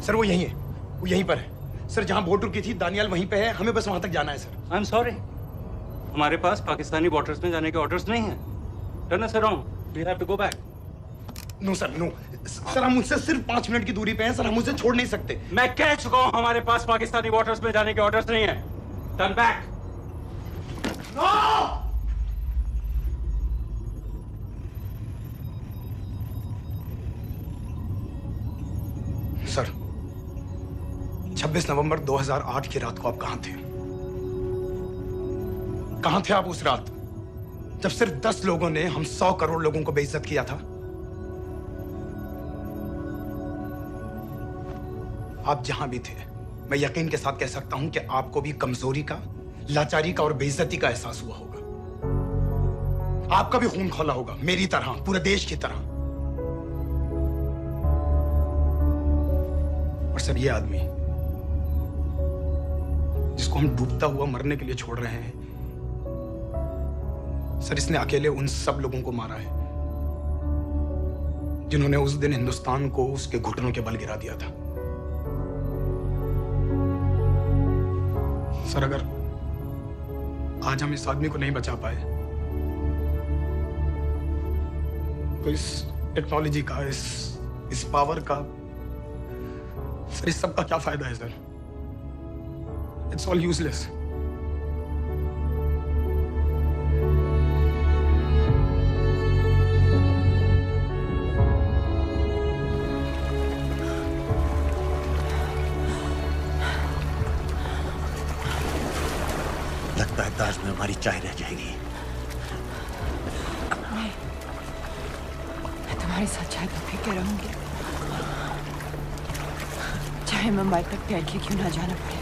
सर वो यहीं है, वो यहीं पर है। सर जहां बोट रुकी थी दानियाल वहीं पे है, हमें बस वहां तक जाना है सर। आई एम सॉरी, हमारे पास पाकिस्तानी वाटर्स में जाने के ऑर्डर्स नहीं है। Turn us around, we have to go back. No sir no sir, हम उनसे सिर्फ 5 मिनट की दूरी पे हैं सर, हम उसे छोड़ नहीं सकते। मैं कह चुका हूं हमारे पास पाकिस्तानी वाटर्स में जाने के ऑर्डर्स नहीं है। Turn back. सर 26 नवंबर 2008 की रात को आप कहां थे? कहां थे आप उस रात जब सिर्फ 10 लोगों ने हम 100 करोड़ लोगों को बेइज्जत किया था? आप जहां भी थे, मैं यकीन के साथ कह सकता हूं कि आपको भी कमजोरी का लाचारी का और बेइज्जती का एहसास हुआ होगा। आपका भी खून खौला होगा, मेरी तरह, पूरे देश की तरह। और सर, ये आदमी जिसको हम डूबता हुआ मरने के लिए छोड़ रहे हैं, सर, इसने अकेले उन सब लोगों को मारा है जिन्होंने उस दिन हिंदुस्तान को उसके घुटनों के बल गिरा दिया था। सर, अगर आज हम इस आदमी को नहीं बचा पाए तो इस टेक्नोलॉजी का, इस पावर का, सर, इस सब का क्या फायदा है सर? It's all useless. लगता है ताज में हमारी चाय रह जाएगी। मैं तुम्हारे साथ चाय तो पी के रहूंगी, चाहे मुंबई तक टहल के क्यों ना जाना पड़े।